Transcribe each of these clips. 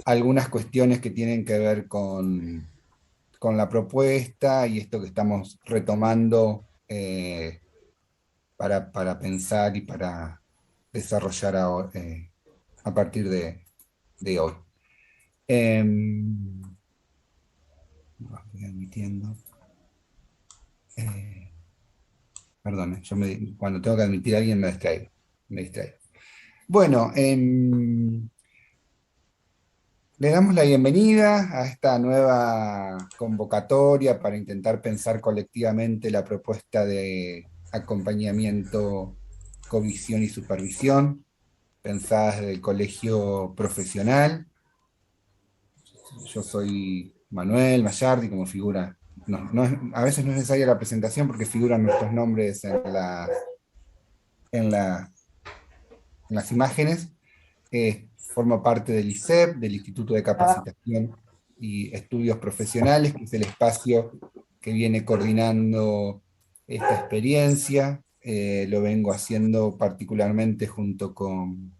algunas cuestiones que tienen que ver con la propuesta y esto que estamos retomando para pensar y para desarrollar a partir de hoy. Estoy admitiendo. eh, Perdón, cuando tengo que admitir a alguien me distraigo. Me distraigo. Bueno, le damos la bienvenida a esta nueva convocatoria para intentar pensar colectivamente la propuesta de acompañamiento, covisión y supervisión, pensadas desde el colegio profesional. Yo soy Manuel Mayardi, como figura. A veces no es necesaria la presentación porque figuran nuestros nombres en la- en las imágenes. Forma parte del ISEP, del Instituto de Capacitación y Estudios Profesionales, que es el espacio que viene coordinando esta experiencia. Lo vengo haciendo particularmente junto con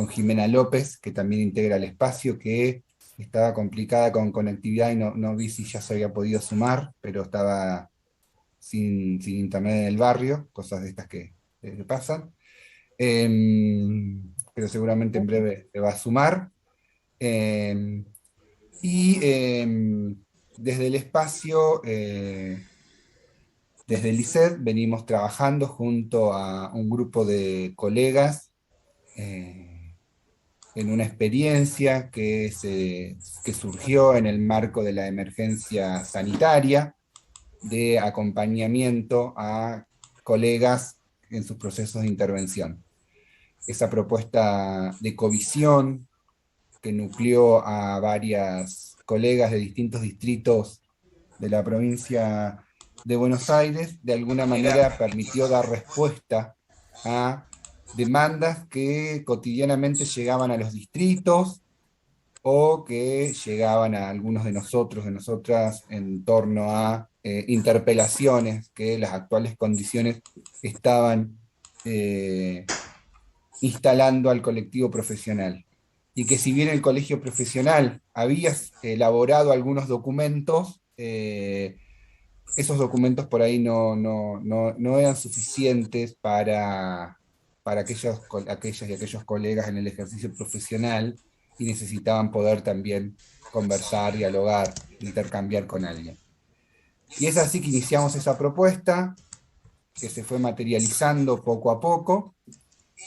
Jimena López, que también integra el espacio, que estaba complicada con conectividad y no vi si ya se había podido sumar, pero estaba sin internet en el barrio, cosas de estas que pasan. Pero seguramente en breve se va a sumar. Eh, y desde el espacio, desde el ISED, venimos trabajando junto a un grupo de colegas en una experiencia que surgió en el marco de la emergencia sanitaria de acompañamiento a colegas en sus procesos de intervención. Esa propuesta de covisión que nucleó a varias colegas de distintos distritos de la provincia de Buenos Aires, de alguna manera permitió dar respuesta a demandas que cotidianamente llegaban a los distritos o que llegaban a algunos de nosotros, de nosotras, en torno a interpelaciones que las actuales condiciones estaban instalando al colectivo profesional. Y que si bien el colegio profesional había elaborado algunos documentos, esos documentos por ahí no eran suficientes para aquellas y aquellos colegas en el ejercicio profesional y necesitaban poder también conversar, dialogar, intercambiar con alguien. Y es así que iniciamos esa propuesta, que se fue materializando poco a poco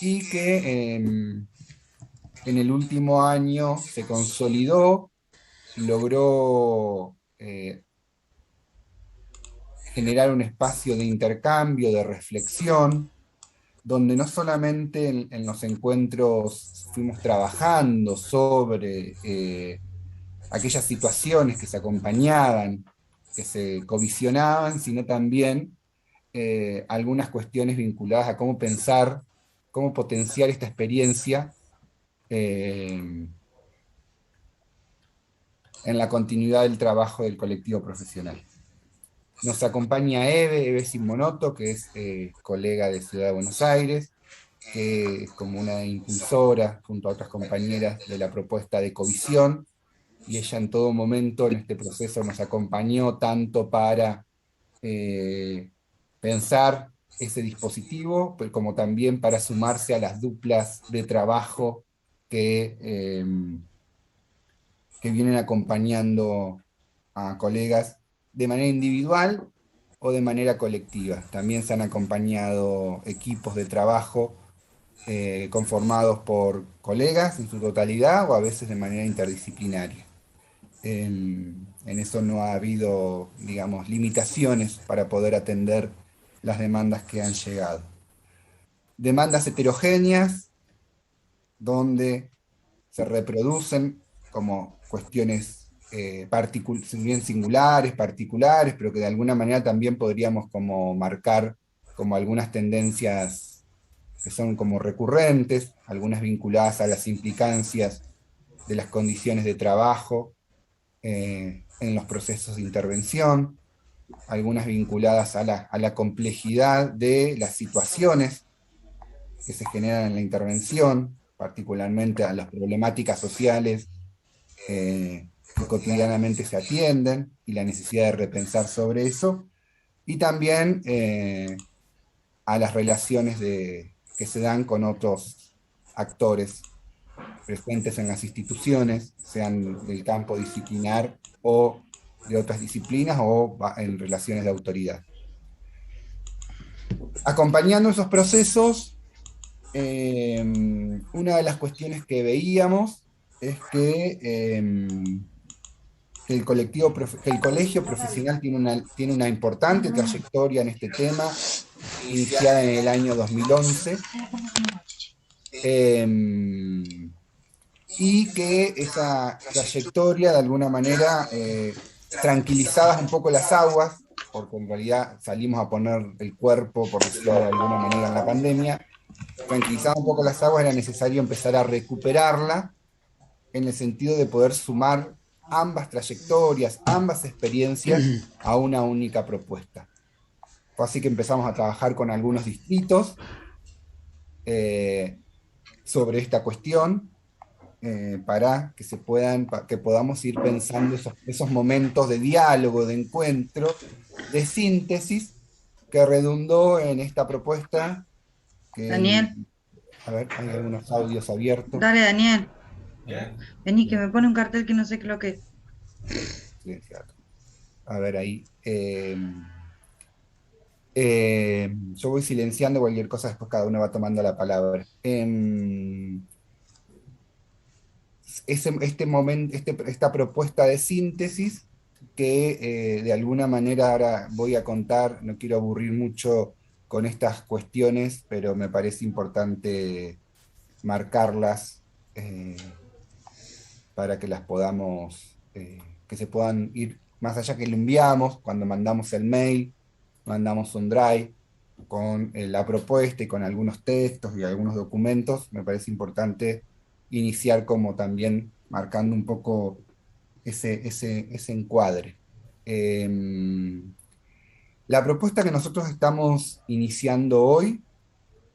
y que en el último año se consolidó, logró generar un espacio de intercambio, de reflexión, donde no solamente en los encuentros fuimos trabajando sobre aquellas situaciones que se acompañaban, que se covisionaban, sino también algunas cuestiones vinculadas a cómo pensar, cómo potenciar esta experiencia eh, en la continuidad del trabajo del colectivo profesional. Nos acompaña Eve Simonoto, que es colega de Ciudad de Buenos Aires, que es como una impulsora junto a otras compañeras de la propuesta de covisión, y ella en todo momento en este proceso nos acompañó tanto para eh, pensar ese dispositivo, pero como también para sumarse a las duplas de trabajo que vienen acompañando a colegas de manera individual o de manera colectiva. También se han acompañado equipos de trabajo conformados por colegas en su totalidad o a veces de manera interdisciplinaria. En eso no ha habido, digamos, limitaciones para poder atender las demandas que han llegado. Demandas heterogéneas, donde se reproducen como cuestiones bien singulares, particulares, pero que de alguna manera también podríamos como marcar como algunas tendencias que son como recurrentes, algunas vinculadas a las implicancias de las condiciones de trabajo en los procesos de intervención, algunas vinculadas a la complejidad de las situaciones que se generan en la intervención, particularmente a las problemáticas sociales que cotidianamente se atienden y la necesidad de repensar sobre eso, y también a las relaciones que se dan con otros actores presentes en las instituciones, sean del campo disciplinar o de otras disciplinas o en relaciones de autoridad. Acompañando esos procesos, una de las cuestiones que veíamos es que que el colegio profesional tiene una importante trayectoria en este tema, iniciada en el año 2011, y que esa trayectoria de alguna manera tranquilizadas un poco las aguas, porque en realidad salimos a poner el cuerpo, por decirlo de alguna manera, en la pandemia, tranquilizadas un poco las aguas, era necesario empezar a recuperarla en el sentido de poder sumar ambas trayectorias, ambas experiencias a una única propuesta. Fue así que empezamos a trabajar con algunos distritos sobre esta cuestión, para que que podamos ir pensando esos momentos de diálogo, de encuentro, de síntesis, que redundó en esta propuesta que, Daniel, a ver, hay algunos audios abiertos. dale Daniel, A ver, vení que voy a me pone un cartel que no sé qué es lo que es. silenciar. A ver ahí. Yo voy silenciando cualquier cosa, después cada uno va tomando la palabra. Esta propuesta de síntesis que de alguna manera ahora voy a contar, no quiero aburrir mucho con estas cuestiones, pero me parece importante marcarlas para que las podamos, que se puedan ir más allá que lo enviamos, cuando mandamos el mail, mandamos un drive con la propuesta y con algunos textos y algunos documentos, me parece importante iniciar como también marcando un poco ese encuadre. La propuesta que nosotros estamos iniciando hoy,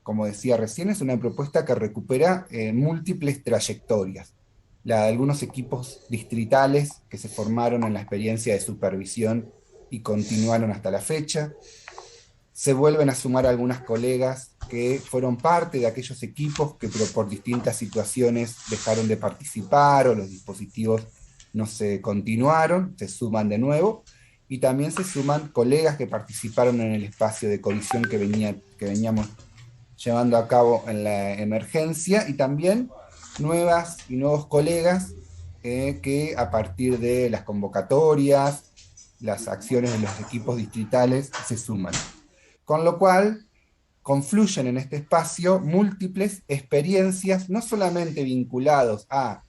como decía recién, es una propuesta que recupera múltiples trayectorias. La de algunos equipos distritales que se formaron en la experiencia de supervisión y continuaron hasta la fecha. Se vuelven a sumar algunas colegas que fueron parte de aquellos equipos que por distintas situaciones dejaron de participar o los dispositivos no se continuaron, se suman de nuevo, y también se suman colegas que participaron en el espacio de colisión que veníamos llevando a cabo en la emergencia, y también nuevas y nuevos colegas que a partir de las convocatorias, las acciones de los equipos distritales se suman. Con lo cual, confluyen en este espacio múltiples experiencias, no solamente vinculados a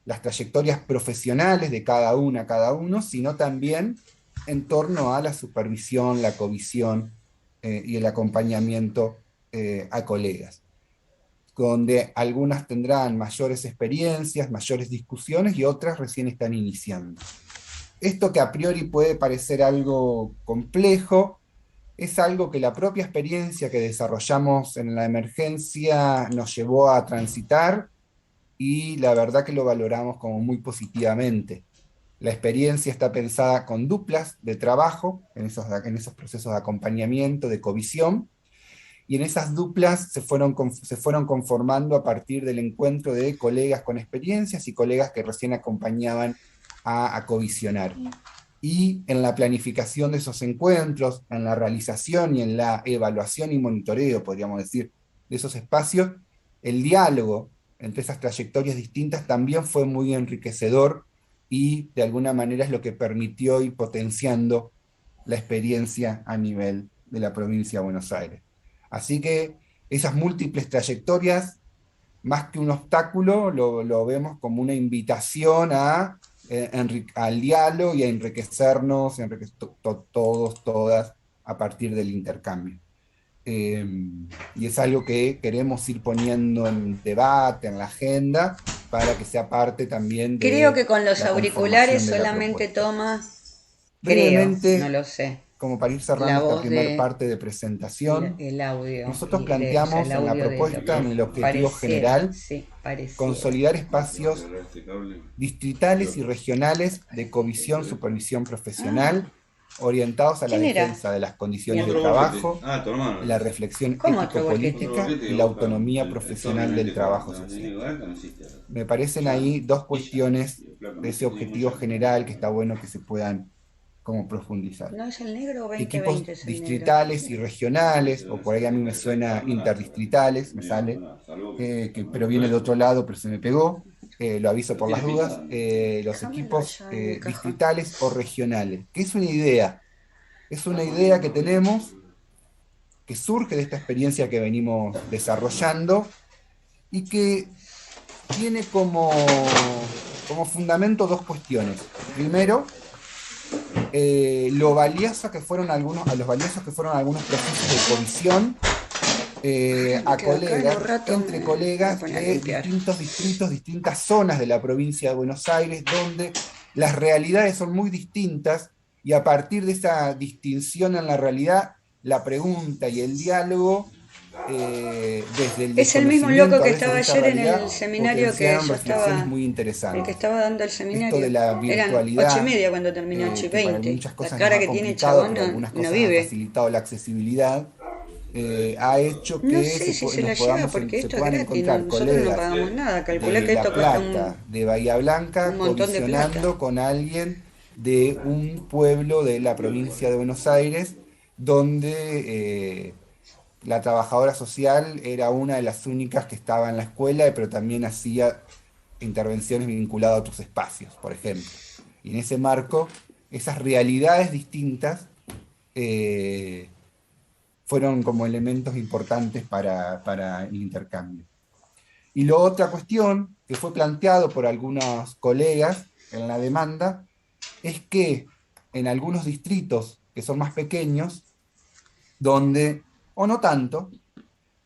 las trayectorias profesionales de cada uno, sino también en torno a la supervisión, la covisión y el acompañamiento a colegas, donde algunas tendrán mayores experiencias, mayores discusiones y otras recién están iniciando. Esto que a priori puede parecer algo complejo, es algo que la propia experiencia que desarrollamos en la emergencia nos llevó a transitar, y la verdad que lo valoramos como muy positivamente. La experiencia está pensada con duplas de trabajo en esos procesos de acompañamiento, de covisión, y en esas duplas se fueron conformando a partir del encuentro de colegas con experiencias y colegas que recién acompañaban a covisionar. Y en la planificación de esos encuentros, en la realización y en la evaluación y monitoreo, podríamos decir, de esos espacios, el diálogo entre esas trayectorias distintas también fue muy enriquecedor, y de alguna manera es lo que permitió ir potenciando la experiencia a nivel de la provincia de Buenos Aires. Así que esas múltiples trayectorias, más que un obstáculo, lo vemos como una invitación al diálogo y a enriquecernos, todos, todas, a partir del intercambio. Eh, y es algo que queremos ir poniendo en debate, en la agenda, para que sea parte también Creo de que con los la auriculares conformación de la solamente propuesta. toma, creo, no Brevemente, lo sé. como para ir la cerrando esta voz primera de parte de presentación, el audio, nosotros o sea, el planteamos en la audio de lo propuesta, en que el objetivo pareciera, general, sí, pareciera. consolidar espacios distritales y regionales de covisión, supervisión Ah, profesional, orientados a la ¿quién era? defensa de las condiciones de Otro bolete. trabajo, Ah, tu hermano la era. reflexión ¿Cómo otro bolquete? Otro ético-política bolete y que la vos buscabas. autonomía El Tommy profesional del 2040. trabajo No, social. no existe ahora. Me parecen Ya, ahí dos ella. cuestiones Y el flaco de no ese tiene objetivo mucha. general que está bueno que se puedan como profundizar. ¿No es el negro o Equipos 2020 es el negro? distritales y regionales, o por ahí a mí me suena interdistritales, me sale, pero viene de otro lado, pero se me pegó, lo aviso Pero por tiene las pinta. dudas, los Déjamelo equipos allá en mi cajón. distritales o regionales, que es una idea que tenemos, que surge de esta experiencia que venimos desarrollando y que tiene como fundamento dos cuestiones. Primero, lo valioso que fueron algunos, a los valiosos que fueron algunos procesos de covisión Ay, me a quedo acá en un colegas, rato, entre me voy a colegas poner a de limpiar. distintos distritos, distintas zonas de la provincia de Buenos Aires, donde las realidades son muy distintas y a partir de esa distinción en la realidad, la pregunta y el diálogo, desde el Es el mismo loco desconocimiento a que veces estaba de esa ayer en realidad, el seminario que potenciaron yo reflexiones estaba, muy el que interesantes. estaba dando el Esto de seminario. la Eran 8:30 virtualidad, cuando terminó, que para 8:20. muchas La cosas nos cara ha que tiene el complicado, chabón pero algunas no cosas ha vive. facilitado la accesibilidad, ha hecho No que sé si se nos la lleva podamos, porque se esto es puedan gratis, encontrar nosotros no colegas pagamos nada. Calculá de que La esto cuesta Plata, de Bahía un Blanca, montón de plata. covisionando con alguien de un pueblo de la provincia de Buenos Aires, donde la trabajadora social era una de las únicas que estaba en la escuela, pero también hacía intervenciones vinculadas a otros espacios, por ejemplo. Y en ese marco, esas realidades distintas eh, fueron como elementos importantes para el intercambio. Y la otra cuestión que fue planteado por algunos colegas en la demanda es que en algunos distritos que son más pequeños, donde, o no tanto,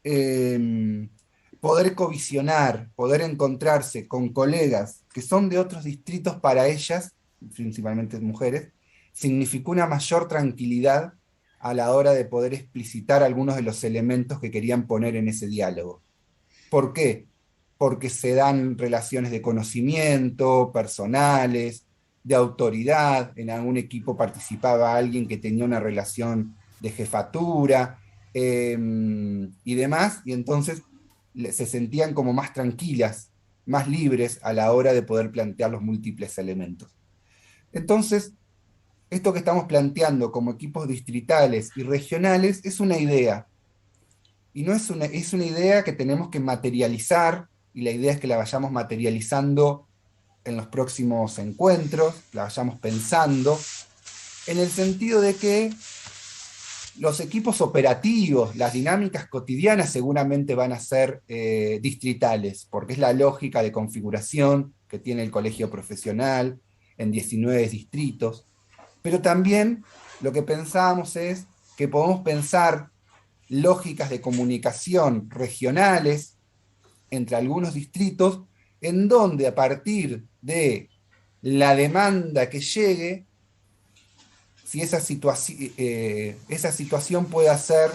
eh, poder covisionar, poder encontrarse con colegas que son de otros distritos para ellas, principalmente mujeres, significó una mayor tranquilidad a la hora de poder explicitar algunos de los elementos que querían poner en ese diálogo. ¿Por qué? Porque se dan relaciones de conocimiento, personales, de autoridad. En algún equipo participaba alguien que tenía una relación de jefatura y demás, y entonces se sentían como más tranquilas, más libres a la hora de poder plantear los múltiples elementos. Entonces, esto que estamos planteando como equipos distritales y regionales es una idea, y no es una idea que tenemos que materializar, y la idea es que la vayamos materializando en los próximos encuentros, la vayamos pensando, en el sentido de que los equipos operativos, las dinámicas cotidianas seguramente van a ser distritales, porque es la lógica de configuración que tiene el colegio profesional en 19 distritos, pero también lo que pensamos es que podemos pensar lógicas de comunicación regionales entre algunos distritos, en donde a partir de la demanda que llegue, si esa situación pueda ser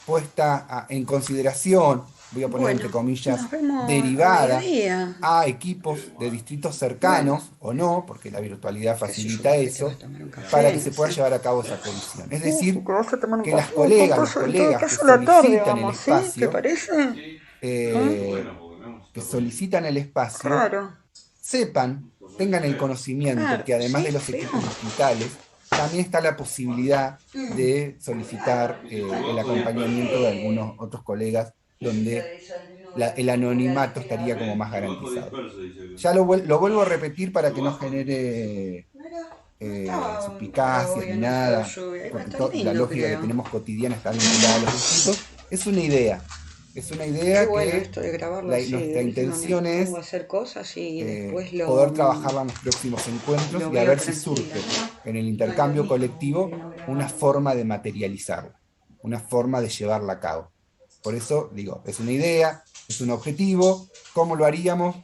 puesta en consideración, voy a poner entre Bueno, comillas, nos vemos a derivada mediodía. a equipos de distritos Bueno, cercanos o no, porque la virtualidad qué sé yo, facilita capaz que te vas a eso, tomar un para café, que no se pueda sé. llevar a cabo esa covisión. Es Si decir, te vas a tomar un que las café, colegas, los entonces, colegas ¿qué hace la tarde? Vamos, ¿sí? ¿Te parece? ¿Mm? eh, que solicitan el espacio Raro. sepan, tengan el conocimiento Claro, que además sí, de los feo. equipos distritales, también está la posibilidad de solicitar el acompañamiento de algunos otros colegas donde el anonimato estaría como más garantizado. Ya lo vuelvo a repetir para que no genere No estaba para suspicacias hoy ni en esto de nada, lluvia. Iba a porque estar la lindo, lógica que creo. tenemos cotidiana está vinculada a los distritos. Es una Qué idea bueno que esto de grabarlo así. nuestra De última me intención pongo es a hacer cosas y después poder trabajarla en los próximos encuentros lo y a veo ver si tranquila. surge en el No es lo intercambio mismo que colectivo no una grabarlo. forma de materializarla, una forma de llevarla a cabo. Por eso digo, es una idea, es un objetivo. ¿Cómo lo haríamos?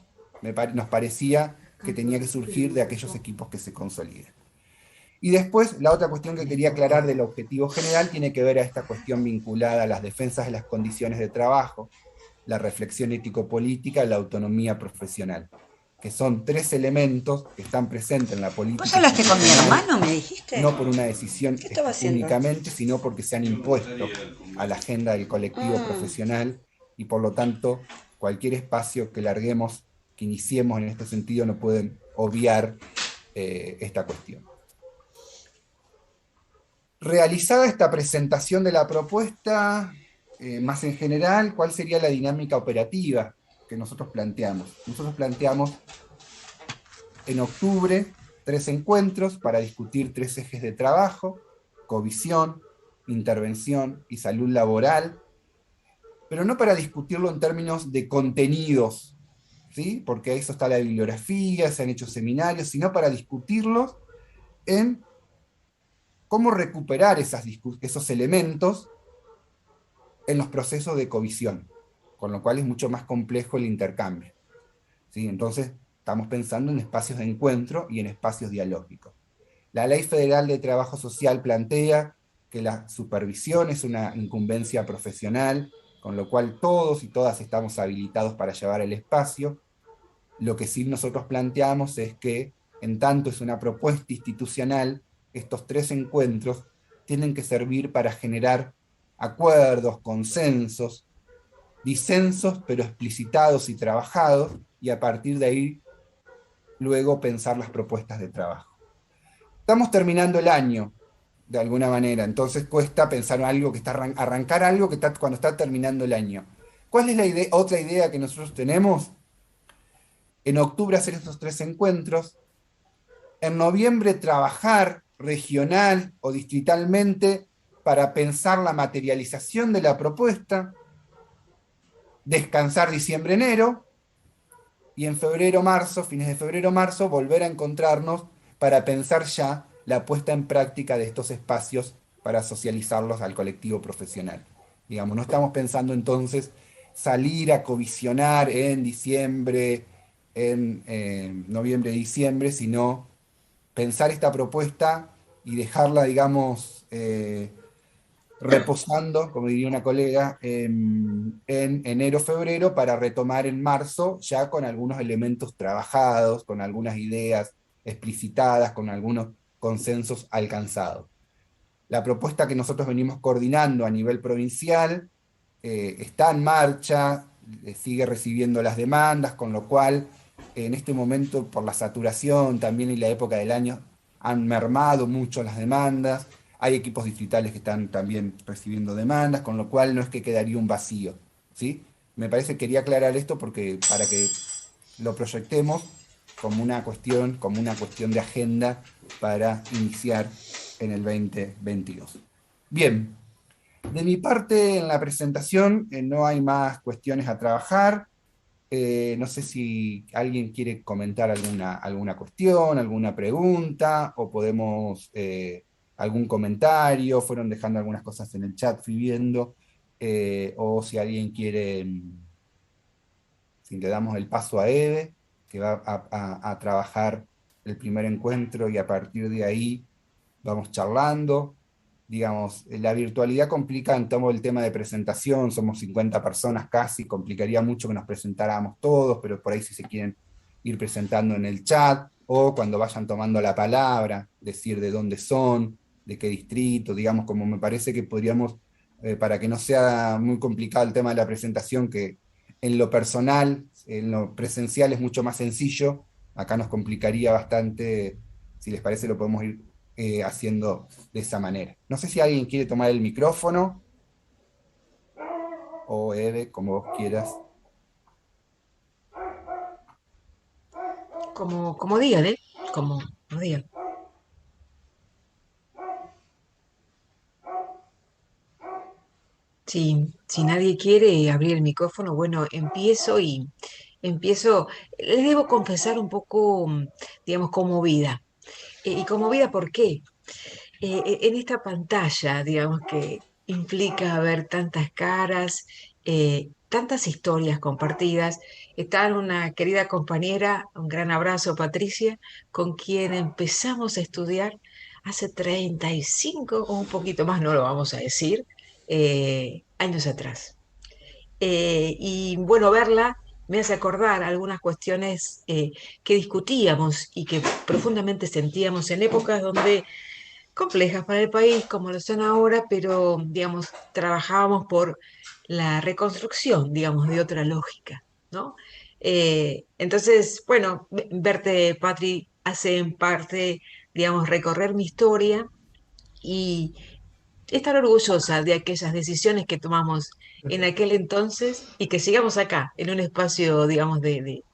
Nos parecía que tenía que surgir de aquellos equipos que se consoliden. Y después, la otra cuestión que quería aclarar del objetivo general tiene que ver a esta cuestión vinculada a las defensas de las condiciones de trabajo, la reflexión ético-política y la autonomía profesional, que son tres elementos que están presentes en la ¿Vos política hablaste con mi institucional, hermano, me dijiste? no por una decisión ¿Qué estaba haciendo? únicamente, sino porque se han impuesto a la agenda del colectivo Mm. profesional y por lo tanto cualquier espacio que larguemos, que iniciemos en este sentido, no pueden obviar esta cuestión. Realizada esta presentación de la propuesta, más en general, ¿cuál sería la dinámica operativa que nosotros planteamos? Nosotros planteamos en octubre 3 encuentros para discutir 3 ejes de trabajo: covisión, intervención y salud laboral, pero no para discutirlo en términos de contenidos, ¿sí? Porque eso está la bibliografía, se han hecho seminarios, sino para discutirlos en cómo recuperar esos elementos en los procesos de covisión, con lo cual es mucho más complejo el intercambio, ¿sí? Entonces, estamos pensando en espacios de encuentro y en espacios dialógicos. La Ley Federal de Trabajo Social plantea que la supervisión es una incumbencia profesional, con lo cual todos y todas estamos habilitados para llevar el espacio. Lo que sí nosotros planteamos es que, en tanto es una propuesta institucional, estos 3 encuentros tienen que servir para generar acuerdos, consensos, disensos, pero explicitados y trabajados, y a partir de ahí luego pensar las propuestas de trabajo. Estamos terminando el año, de alguna manera, entonces cuesta pensar algo que está, arrancar algo que está cuando está terminando el año. ¿Cuál es la idea, otra idea que nosotros tenemos? En octubre hacer estos 3 encuentros, en noviembre trabajar regional o distritalmente para pensar la materialización de la propuesta, descansar diciembre-enero, y en febrero-marzo, fines de febrero-marzo, volver a encontrarnos para pensar ya la puesta en práctica de estos espacios para socializarlos al colectivo profesional. Digamos, no estamos pensando entonces salir a covisionar en diciembre, en noviembre, diciembre, sino pensar esta propuesta y dejarla, digamos, reposando, como diría una colega, en enero, febrero, para retomar en marzo ya con algunos elementos trabajados, con algunas ideas explicitadas, con algunos consensos alcanzados. La propuesta que nosotros venimos coordinando a nivel provincial está en marcha, sigue recibiendo las demandas, con lo cual en este momento, por la saturación también y la época del año, han mermado mucho las demandas. Hay equipos distritales que están también recibiendo demandas, con lo cual no es que quedaría un vacío, ¿sí? Me parece que quería aclarar esto porque para que lo proyectemos como una cuestión de agenda para iniciar en el 2022. Bien, de mi parte en la presentación no hay más cuestiones a trabajar. No sé si alguien quiere comentar alguna cuestión, alguna pregunta, o podemos algún comentario. Fueron dejando algunas cosas en el chat, fui viendo. O si alguien quiere, si le damos el paso a Eve, que va a trabajar el primer encuentro y a partir de ahí vamos charlando. Digamos, la virtualidad complica en todo el tema de presentación, somos 50 personas casi, complicaría mucho que nos presentáramos todos, pero por ahí si se quieren ir presentando en el chat o cuando vayan tomando la palabra, decir de dónde son, de qué distrito, digamos, como me parece que podríamos, para que no sea muy complicado el tema de la presentación, que en lo personal, en lo presencial es mucho más sencillo, acá nos complicaría bastante, si les parece lo podemos ir haciendo de esa manera. No sé si alguien quiere tomar el micrófono o Eve, como vos quieras. Como digan, ¿eh? Como digan. Si nadie quiere abrir el micrófono, bueno, empiezo, les debo confesar un poco, digamos, conmovida. ¿Y conmovida por qué? En esta pantalla, digamos, que implica ver tantas caras, tantas historias compartidas, está una querida compañera, un gran abrazo, Patricia, con quien empezamos a estudiar hace 35 o un poquito más, no lo vamos a decir, años atrás. Y bueno, verla me hace acordar algunas cuestiones que discutíamos y que profundamente sentíamos en épocas donde complejas para el país, como lo son ahora, pero, digamos, trabajábamos por la reconstrucción, digamos, de otra lógica, ¿no? Entonces, bueno, verte, Patri, hace en parte, digamos, recorrer mi historia y estar orgullosa de aquellas decisiones que tomamos en aquel entonces y que sigamos acá, en un espacio, digamos, de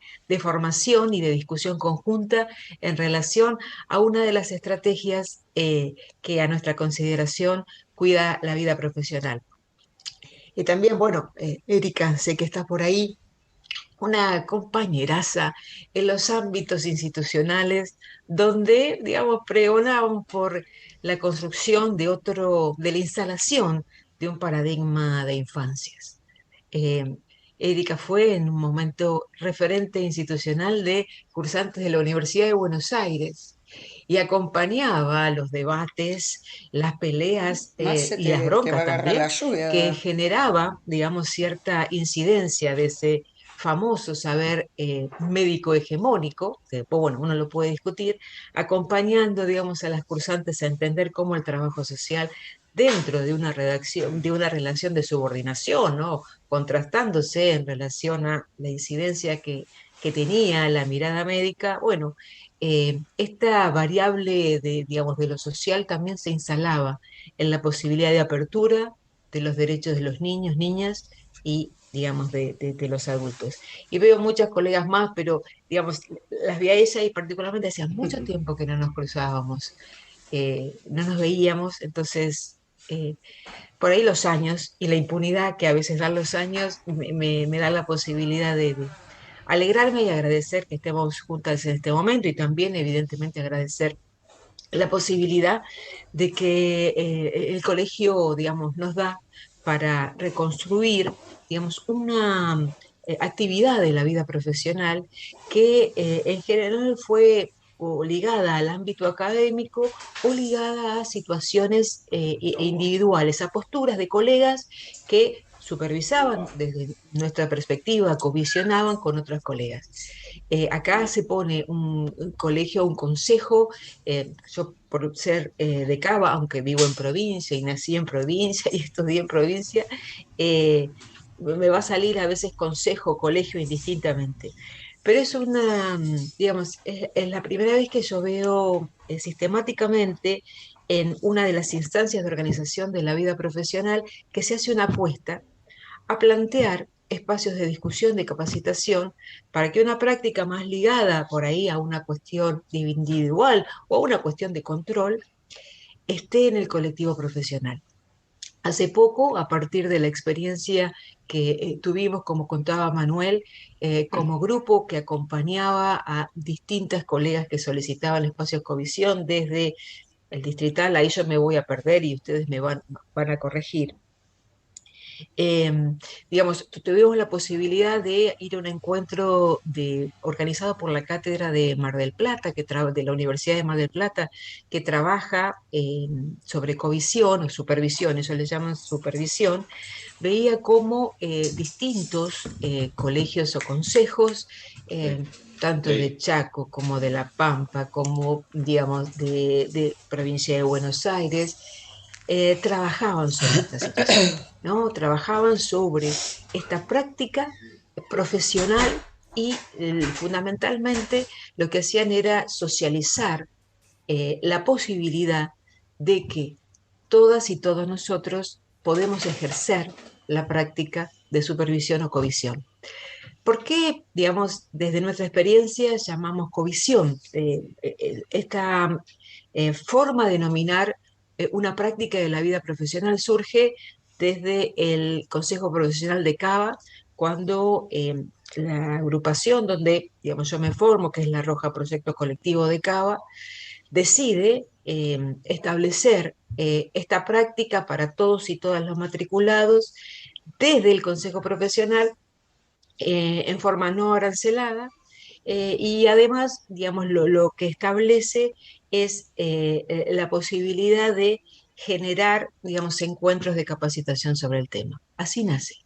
formación y de discusión conjunta en relación a una de las estrategias que a nuestra consideración cuida la vida profesional. Y también, bueno, Erika, sé que estás por ahí, una compañeraza en los ámbitos institucionales donde, digamos, pregonábamos por la construcción de otro, de la instalación de un paradigma de infancias. Eh, Erika fue en un momento referente institucional de cursantes de la Universidad de Buenos Aires y acompañaba los debates, las peleas Más se y las te va a broncas agarrar también la que lluvia. generaba, digamos, cierta incidencia de ese famoso saber médico hegemónico, que después, bueno, uno lo puede discutir, acompañando, digamos, a las cursantes a entender cómo el trabajo social dentro de una redacción, de una relación de subordinación, ¿no? Contrastándose en relación a la incidencia que tenía la mirada médica, bueno, esta variable de, digamos, de lo social también se instalaba en la posibilidad de apertura de los derechos de los niños, niñas y, digamos, de los adultos. Y veo muchas colegas más, pero, digamos, las vi a ella y particularmente hacía mucho tiempo que no nos cruzábamos, no nos veíamos, entonces por ahí los años y la impunidad que a veces dan los años me da la posibilidad de alegrarme y agradecer que estemos juntas en este momento y también evidentemente agradecer la posibilidad de que el colegio, digamos, nos da para reconstruir, digamos, una actividad de la vida profesional que en general fue o ligada al ámbito académico o ligada a situaciones individuales, a posturas de colegas que supervisaban desde nuestra perspectiva, covisionaban con otros colegas. Acá se pone un colegio, un consejo. Yo por ser de Cava, aunque vivo en provincia y nací en provincia y estudié en provincia, me va a salir a veces consejo, colegio indistintamente. Pero es una, digamos, es la primera vez que yo veo sistemáticamente en una de las instancias de organización de la vida profesional que se hace una apuesta a plantear espacios de discusión, de capacitación, para que una práctica más ligada por ahí a una cuestión individual o a una cuestión de control esté en el colectivo profesional. Hace poco, a partir de la experiencia que tuvimos, como contaba Manuel, como grupo que acompañaba a distintas colegas que solicitaban espacios Covisión desde el distrital, ahí yo me voy a perder y ustedes van a corregir, eh, digamos, tuvimos la posibilidad de ir a un encuentro organizado por la Cátedra de Mar del Plata, de la Universidad de Mar del Plata, que trabaja sobre covisión o supervisión, eso le llaman supervisión. Veía cómo distintos colegios o consejos, tanto de Chaco como de La Pampa, como, digamos, de provincia de Buenos Aires, trabajaban sobre esta situación, ¿no? Trabajaban sobre esta práctica profesional y fundamentalmente lo que hacían era socializar la posibilidad de que todas y todos nosotros podemos ejercer la práctica de supervisión o covisión. ¿Por qué, digamos, desde nuestra experiencia llamamos covisión? Esta forma de nominar una práctica de la vida profesional surge desde el Consejo Profesional de Cava, cuando la agrupación donde, digamos, yo me formo, que es la Roja Proyecto Colectivo de Cava, decide establecer esta práctica para todos y todas los matriculados desde el Consejo Profesional en forma no arancelada Y además, digamos, lo que establece es la posibilidad de generar, digamos, encuentros de capacitación sobre el tema. Así nace.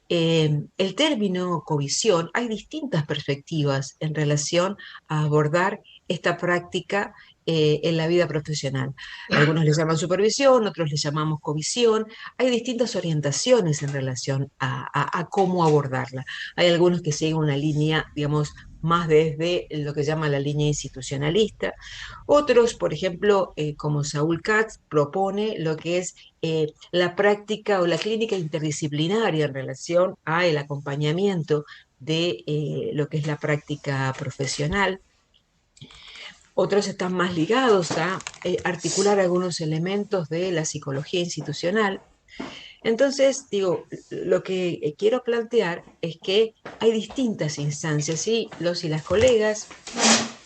El término covisión, hay distintas perspectivas en relación a abordar esta práctica en la vida profesional. Algunos le llaman supervisión, otros le llamamos covisión. Hay distintas orientaciones en relación a cómo abordarla. Hay algunos que siguen una línea, digamos, más desde lo que llama la línea institucionalista. Otros, por ejemplo, como Saúl Katz, propone lo que es la práctica o la clínica interdisciplinaria en relación a el acompañamiento de lo que es la práctica profesional. Otros están más ligados a articular algunos elementos de la psicología institucional. Entonces, digo, lo que quiero plantear es que hay distintas instancias y los y las colegas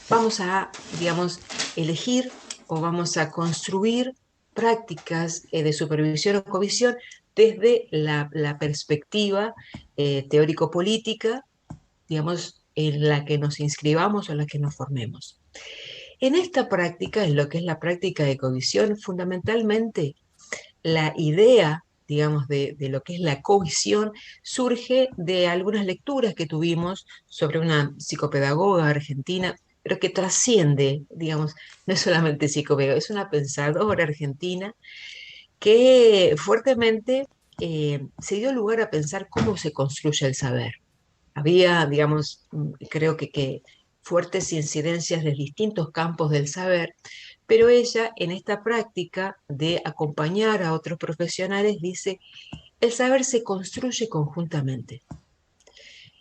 vamos a, digamos, elegir o vamos a construir prácticas de supervisión o covisión desde la perspectiva teórico-política, digamos, en la que nos inscribamos o en la que nos formemos. En esta práctica, en lo que es la práctica de covisión, fundamentalmente la idea, digamos, de lo que es la covisión surge de algunas lecturas que tuvimos sobre una psicopedagoga argentina, pero que trasciende, digamos, no es solamente psicopedagoga, es una pensadora argentina que fuertemente se dio lugar a pensar cómo se construye el saber. Había, digamos, creo que fuertes incidencias de distintos campos del saber, pero ella en esta práctica de acompañar a otros profesionales dice, el saber se construye conjuntamente.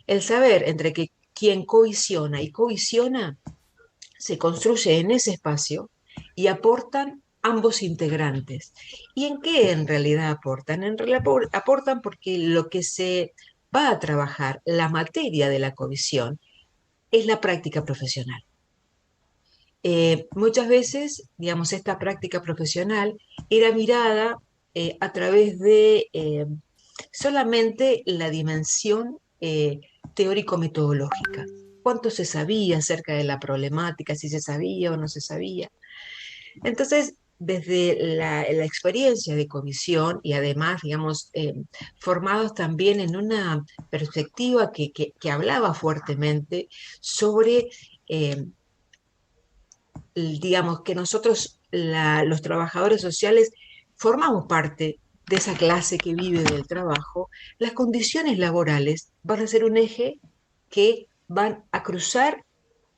El saber entre que quien covisiona y covisiona se construye en ese espacio y aportan ambos integrantes. ¿Y en qué en realidad aportan? En realidad aportan porque lo que se va a trabajar, la materia de la covisión, es la práctica profesional. Muchas veces, digamos, esta práctica profesional era mirada a través de solamente la dimensión teórico-metodológica. ¿Cuánto se sabía acerca de la problemática? Si se sabía o no se sabía. Entonces, desde la experiencia de comisión y además, digamos, formados también en una perspectiva que hablaba fuertemente sobre digamos, que nosotros, los trabajadores sociales, formamos parte de esa clase que vive del trabajo, las condiciones laborales van a ser un eje que van a cruzar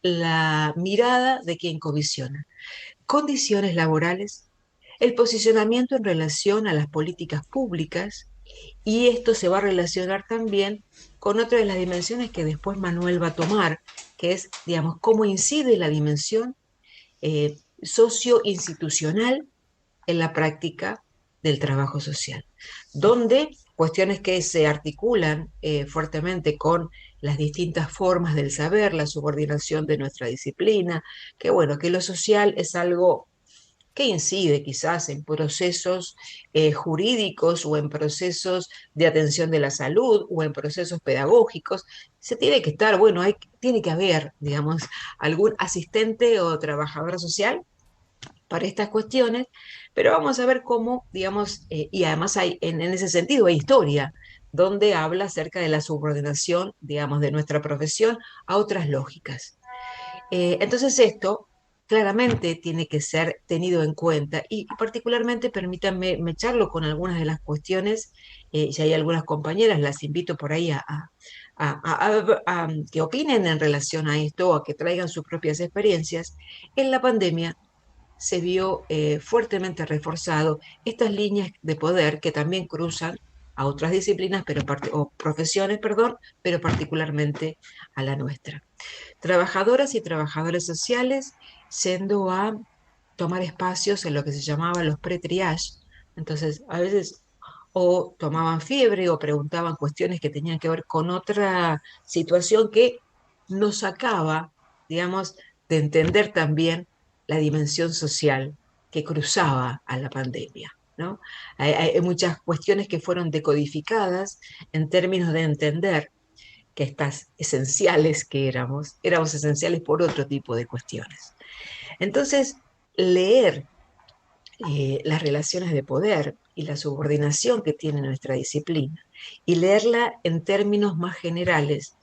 la mirada de quien covisiona. Condiciones laborales, el posicionamiento en relación a las políticas públicas, y esto se va a relacionar también con otra de las dimensiones que después Manuel va a tomar, que es, digamos, cómo incide la dimensión socioinstitucional en la práctica del trabajo social, donde cuestiones que se articulan fuertemente con las distintas formas del saber, la subordinación de nuestra disciplina, que bueno, que lo social es algo que incide quizás en procesos jurídicos o en procesos de atención de la salud o en procesos pedagógicos. Se tiene que estar, bueno, tiene que haber, digamos, algún asistente o trabajador social para estas cuestiones, pero vamos a ver cómo, digamos, y además hay, en ese sentido hay historia, donde habla acerca de la subordinación, digamos, de nuestra profesión a otras lógicas. Entonces esto claramente tiene que ser tenido en cuenta y particularmente permítanme mecharlo con algunas de las cuestiones, si hay algunas compañeras, las invito por ahí a que opinen en relación a esto o a que traigan sus propias experiencias. En la pandemia se vio fuertemente reforzado estas líneas de poder que también cruzan a otras disciplinas o profesiones, perdón, pero particularmente a la nuestra. Trabajadoras y trabajadores sociales yendo a tomar espacios en lo que se llamaba los pre-triage. Entonces, a veces o tomaban fiebre o preguntaban cuestiones que tenían que ver con otra situación que nos sacaba, digamos, de entender también la dimensión social que cruzaba a la pandemia. ¿No? Hay muchas cuestiones que fueron decodificadas en términos de entender que estas esenciales que éramos esenciales por otro tipo de cuestiones. Entonces, leer las relaciones de poder y la subordinación que tiene nuestra disciplina y leerla en términos más generales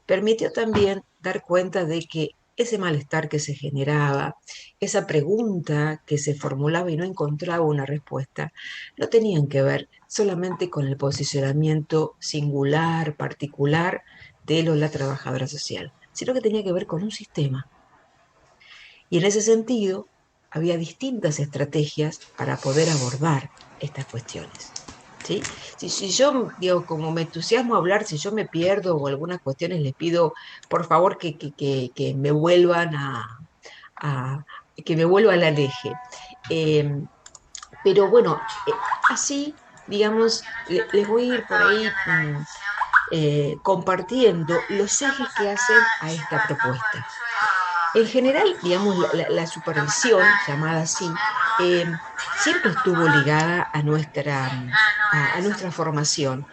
permitió también dar cuenta de que ese malestar que se generaba, esa pregunta que se formulaba y no encontraba una respuesta, no tenían que ver solamente con el posicionamiento singular, particular de él o la trabajadora social, sino que tenía que ver con un sistema. Y en ese sentido, había distintas estrategias para poder abordar estas cuestiones. ¿Sí? Si yo, digo, como me entusiasmo a hablar, si yo me pierdo o algunas cuestiones, les pido por favor que me vuelvan a- que me vuelvan al eje. Eh, pero bueno, así, digamos, les voy a ir por ahí compartiendo los ejes que hacen a esta propuesta. En general, digamos, la supervisión, llamada así, siempre estuvo ligada a nuestra formación.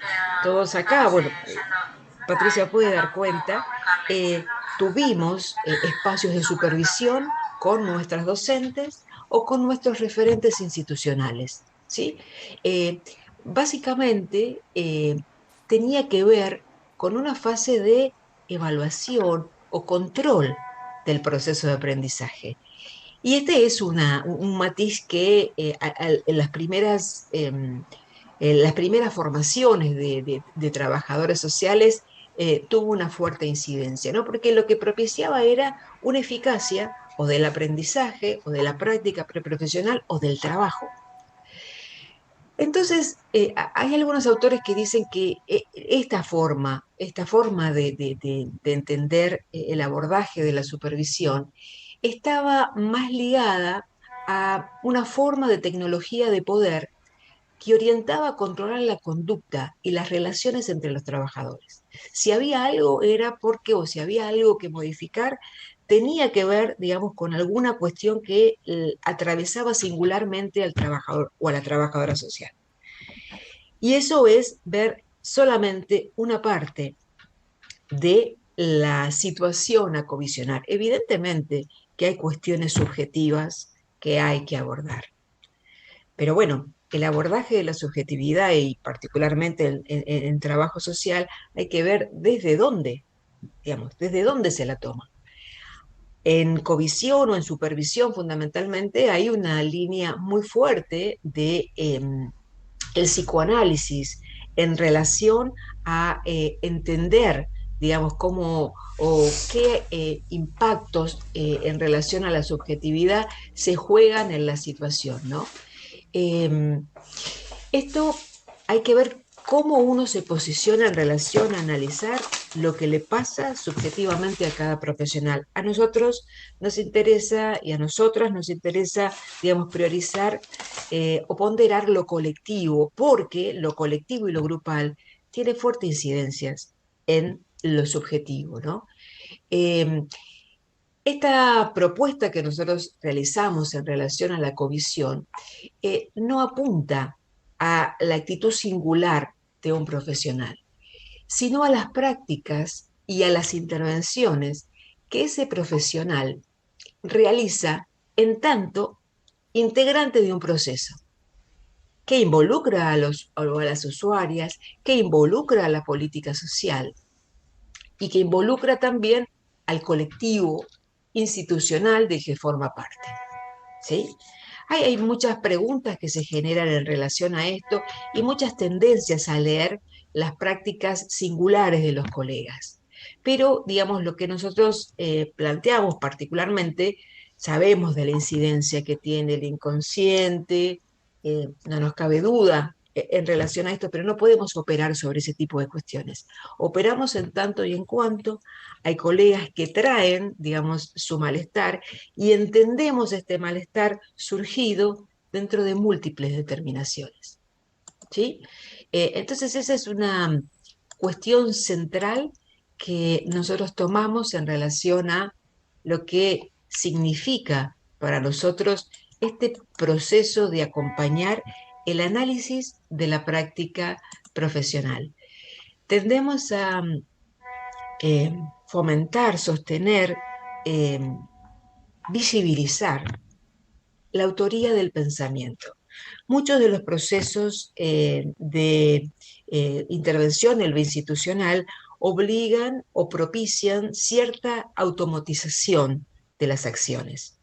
Todos acá, bueno, Patricia puede dar cuenta, tuvimos espacios de supervisión con nuestras docentes o con nuestros referentes institucionales, ¿sí? Eh, Básicamente, tenía que ver con una fase de evaluación o control del proceso de aprendizaje. Y este es un matiz que en las primeras formaciones de trabajadores sociales tuvo una fuerte incidencia, ¿no? Porque lo que propiciaba era una eficacia o del aprendizaje o de la práctica preprofesional o del trabajo. Entonces, hay algunos autores que dicen que esta forma de entender el abordaje de la supervisión estaba más ligada a una forma de tecnología de poder que orientaba a controlar la conducta y las relaciones entre los trabajadores. Si había algo era porque, o si había algo que modificar, tenía que ver, digamos, con alguna cuestión que atravesaba singularmente al trabajador o a la trabajadora social. Y eso es ver solamente una parte de la situación a covisionar. Evidentemente que hay cuestiones subjetivas que hay que abordar. Pero bueno, el abordaje de la subjetividad y particularmente en trabajo social hay que ver desde dónde, digamos, desde dónde se la toma. En covisión o en supervisión fundamentalmente hay una línea muy fuerte de el psicoanálisis en relación a entender, digamos, cómo o qué impactos en relación a la subjetividad se juegan en la situación, ¿no? Eh, Esto hay que ver cómo uno se posiciona en relación a analizar lo que le pasa subjetivamente a cada profesional. A nosotros nos interesa y a nosotras nos interesa, digamos, priorizar o ponderar lo colectivo, porque lo colectivo y lo grupal tiene fuertes incidencias en lo subjetivo, ¿no? Eh, Esta propuesta que nosotros realizamos en relación a la covisión no apunta a la actitud singular de un profesional, sino a las prácticas y a las intervenciones que ese profesional realiza en tanto integrante de un proceso que involucra a las usuarias, que involucra a la política social y que involucra también al colectivo institucional del que forma parte. ¿Sí? Hay muchas preguntas que se generan en relación a esto y muchas tendencias a leer las prácticas singulares de los colegas. Pero, digamos, lo que nosotros planteamos particularmente, sabemos de la incidencia que tiene el inconsciente, no nos cabe duda en relación a esto, pero no podemos operar sobre ese tipo de cuestiones. Operamos en tanto y en cuanto hay colegas que traen, digamos, su malestar y entendemos este malestar surgido dentro de múltiples determinaciones. ¿Sí? Entonces esa es una cuestión central que nosotros tomamos en relación a lo que significa para nosotros este proceso de acompañar el análisis de la práctica profesional. Tendemos fomentar, sostener, eh, visibilizar la autoría del pensamiento. Muchos de los procesos de intervención en lo institucional obligan o propician cierta automatización de las acciones.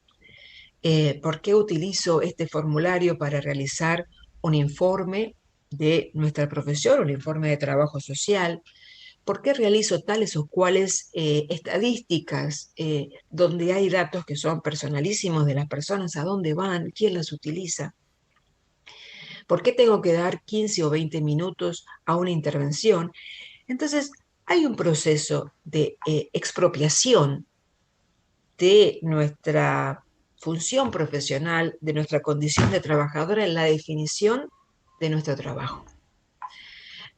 ¿Por qué utilizo este formulario para realizar un informe de nuestra profesión, un informe de trabajo social? ¿Por qué realizo tales o cuales estadísticas donde hay datos que son personalísimos de las personas, a dónde van, quién las utiliza? ¿Por qué tengo que dar 15 o 20 minutos a una intervención? Entonces, hay un proceso de expropiación de nuestra función profesional, de nuestra condición de trabajadora en la definición de nuestro trabajo.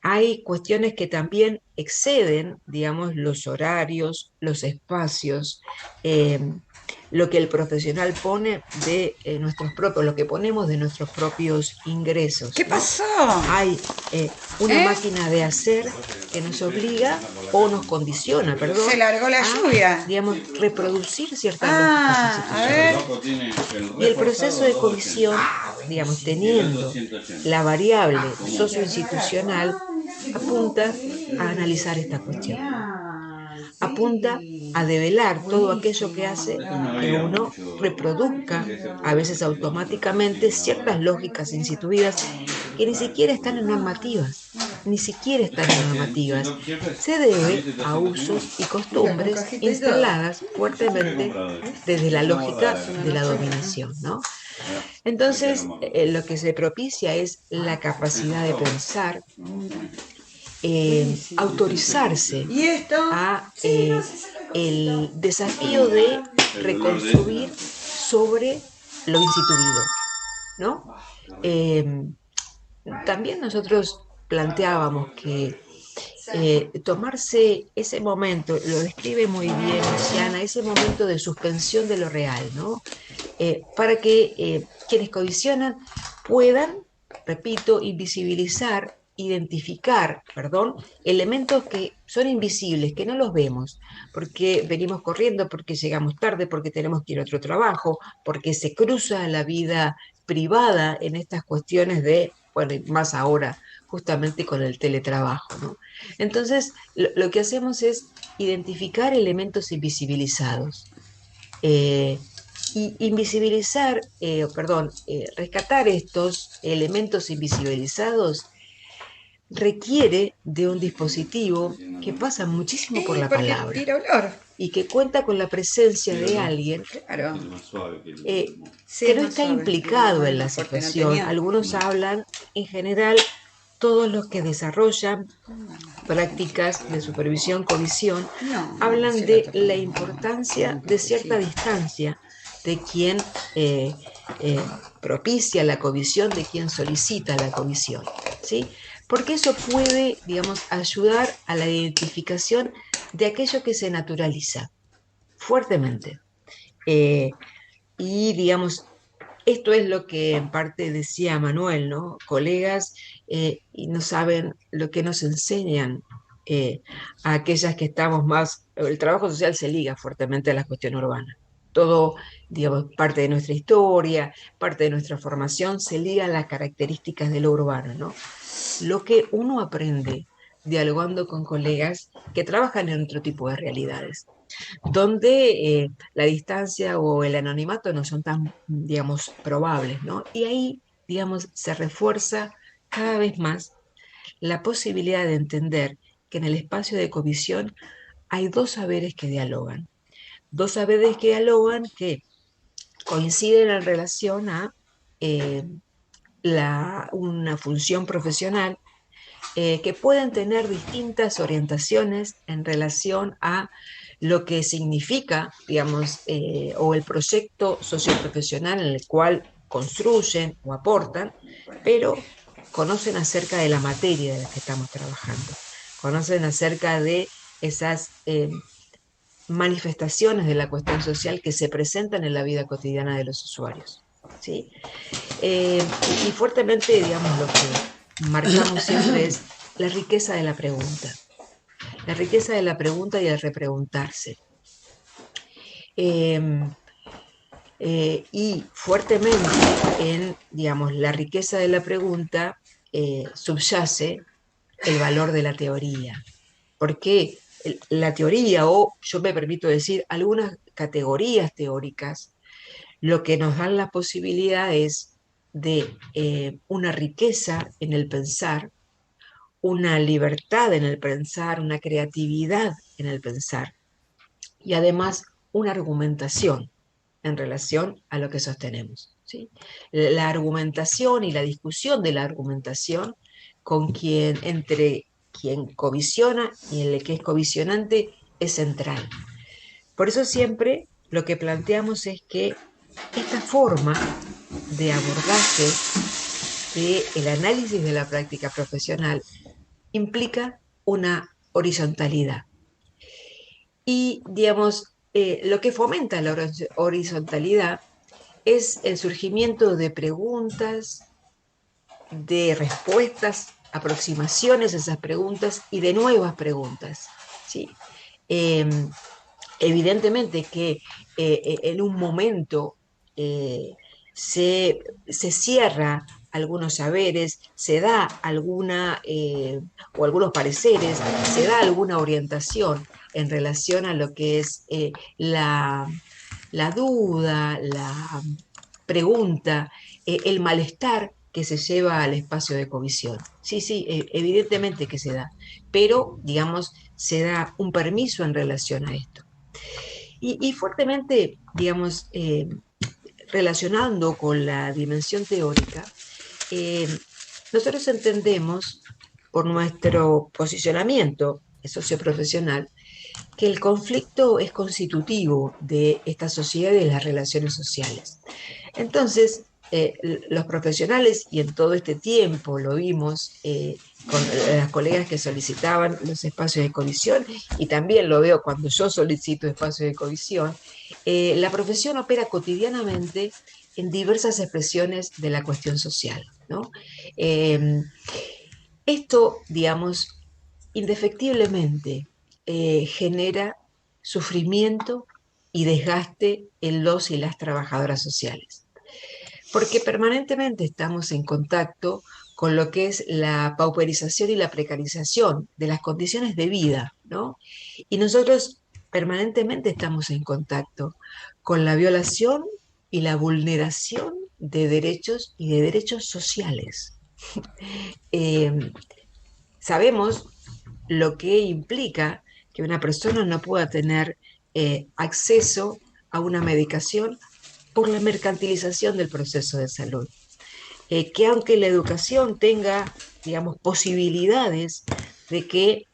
Hay cuestiones que también exceden, digamos, los horarios, los espacios, lo que el profesional pone de nuestros propios, lo que ponemos de nuestros propios ingresos. ¿Qué ¿no? pasó? Hay una máquina de hacer que nos obliga o nos condiciona, perdón, Se largó la lluvia. digamos, reproducir ciertas lógicas A ver. institucionales. Y el proceso de comisión, digamos, teniendo la variable socioinstitucional, apunta a analizar esta cuestión. Apunta a develar todo aquello que hace que uno reproduzca, a veces automáticamente, ciertas lógicas instituidas que ni siquiera están en normativas, ni siquiera están en normativas. Se debe a usos y costumbres instaladas fuertemente desde la lógica de la dominación, ¿no? Entonces, lo que se propicia es la capacidad de pensar, autorizarse a el desafío de reconstruir sobre lo instituido, ¿no? También nosotros planteábamos que tomarse ese momento, lo describe muy bien Luciana, ese momento de suspensión de lo real, ¿no? Para que quienes codicionan puedan, repito, invisibilizar, identificar, perdón, elementos que son invisibles, que no los vemos, porque venimos corriendo, porque llegamos tarde, porque tenemos que ir a otro trabajo, porque se cruza la vida privada en estas cuestiones de, bueno, más ahora, justamente con el teletrabajo, ¿no? Entonces, lo que hacemos es identificar elementos invisibilizados. Y invisibilizar, rescatar estos elementos invisibilizados requiere de un dispositivo que pasa muchísimo por la palabra Tira olor. y que cuenta con la presencia de alguien Claro. que no está implicado en la situación. Algunos hablan, en general, todos los que desarrollan prácticas de supervisión, covisión, hablan de la importancia de cierta distancia de quien propicia la covisión, de quien solicita la covisión, ¿sí? Porque eso puede, digamos, ayudar a la identificación de aquello que se naturaliza fuertemente. Y, digamos, esto es lo que en parte decía Manuel, ¿no? Colegas y no saben lo que nos enseñan a aquellas que estamos más... El trabajo social se liga fuertemente a la cuestión urbana. Todo, digamos, parte de nuestra historia, parte de nuestra formación se liga a las características de lo urbano, ¿no? Lo que uno aprende dialogando con colegas que trabajan en otro tipo de realidades, donde la distancia o el anonimato no son tan, digamos, probables, ¿no? Y ahí, digamos, se refuerza cada vez más la posibilidad de entender que en el espacio de covisión hay dos saberes que dialogan. Dos saberes que dialogan que coinciden en relación a una función profesional que pueden tener distintas orientaciones en relación a lo que significa, digamos, o el proyecto socioprofesional en el cual construyen o aportan, pero conocen acerca de la materia de la que estamos trabajando, conocen acerca de esas manifestaciones de la cuestión social que se presentan en la vida cotidiana de los usuarios, ¿sí? Y fuertemente, digamos, lo que marcamos siempre es la riqueza de la pregunta. La riqueza de la pregunta y el repreguntarse. Eh, y fuertemente en, digamos, la riqueza de la pregunta subyace el valor de la teoría. Porque la teoría, o yo me permito decir, algunas categorías teóricas, lo que nos dan la posibilidad es de una riqueza en el pensar, una libertad en el pensar, una creatividad en el pensar y además una argumentación en relación a lo que sostenemos. ¿Sí? La argumentación y la discusión de la argumentación entre quien covisiona y el que es covisionante es central. Por eso siempre lo que planteamos es que esta forma de abordaje del análisis de la práctica profesional implica una horizontalidad. Y, digamos, lo que fomenta la horizontalidad es el surgimiento de preguntas, de respuestas, aproximaciones a esas preguntas y de nuevas preguntas. ¿Sí? Eh, Evidentemente que en un momento eh, se, se, cierra algunos saberes, se da alguna, o algunos pareceres, se da alguna orientación en relación a lo que es la duda, la pregunta, el malestar que se lleva al espacio de covisión. Sí, sí, evidentemente que se da, pero, digamos, se da un permiso en relación a esto. Y fuertemente, digamos, relacionando con la dimensión teórica, eh, nosotros entendemos, por nuestro posicionamiento socioprofesional, que el conflicto es constitutivo de esta sociedad y de las relaciones sociales. Entonces, los profesionales, y en todo este tiempo lo vimos con las colegas que solicitaban los espacios de covisión, y también lo veo cuando yo solicito espacios de covisión, la profesión opera cotidianamente en diversas expresiones de la cuestión social, ¿no? Eh, Esto, digamos, indefectiblemente genera sufrimiento y desgaste en los y las trabajadoras sociales, porque permanentemente estamos en contacto con lo que es la pauperización y la precarización de las condiciones de vida, ¿no? Y nosotros permanentemente estamos en contacto con la violación y la vulneración de derechos y de derechos sociales. Eh, Sabemos lo que implica que una persona no pueda tener acceso a una medicación por la mercantilización del proceso de salud. Que aunque la educación tenga, digamos, posibilidades de que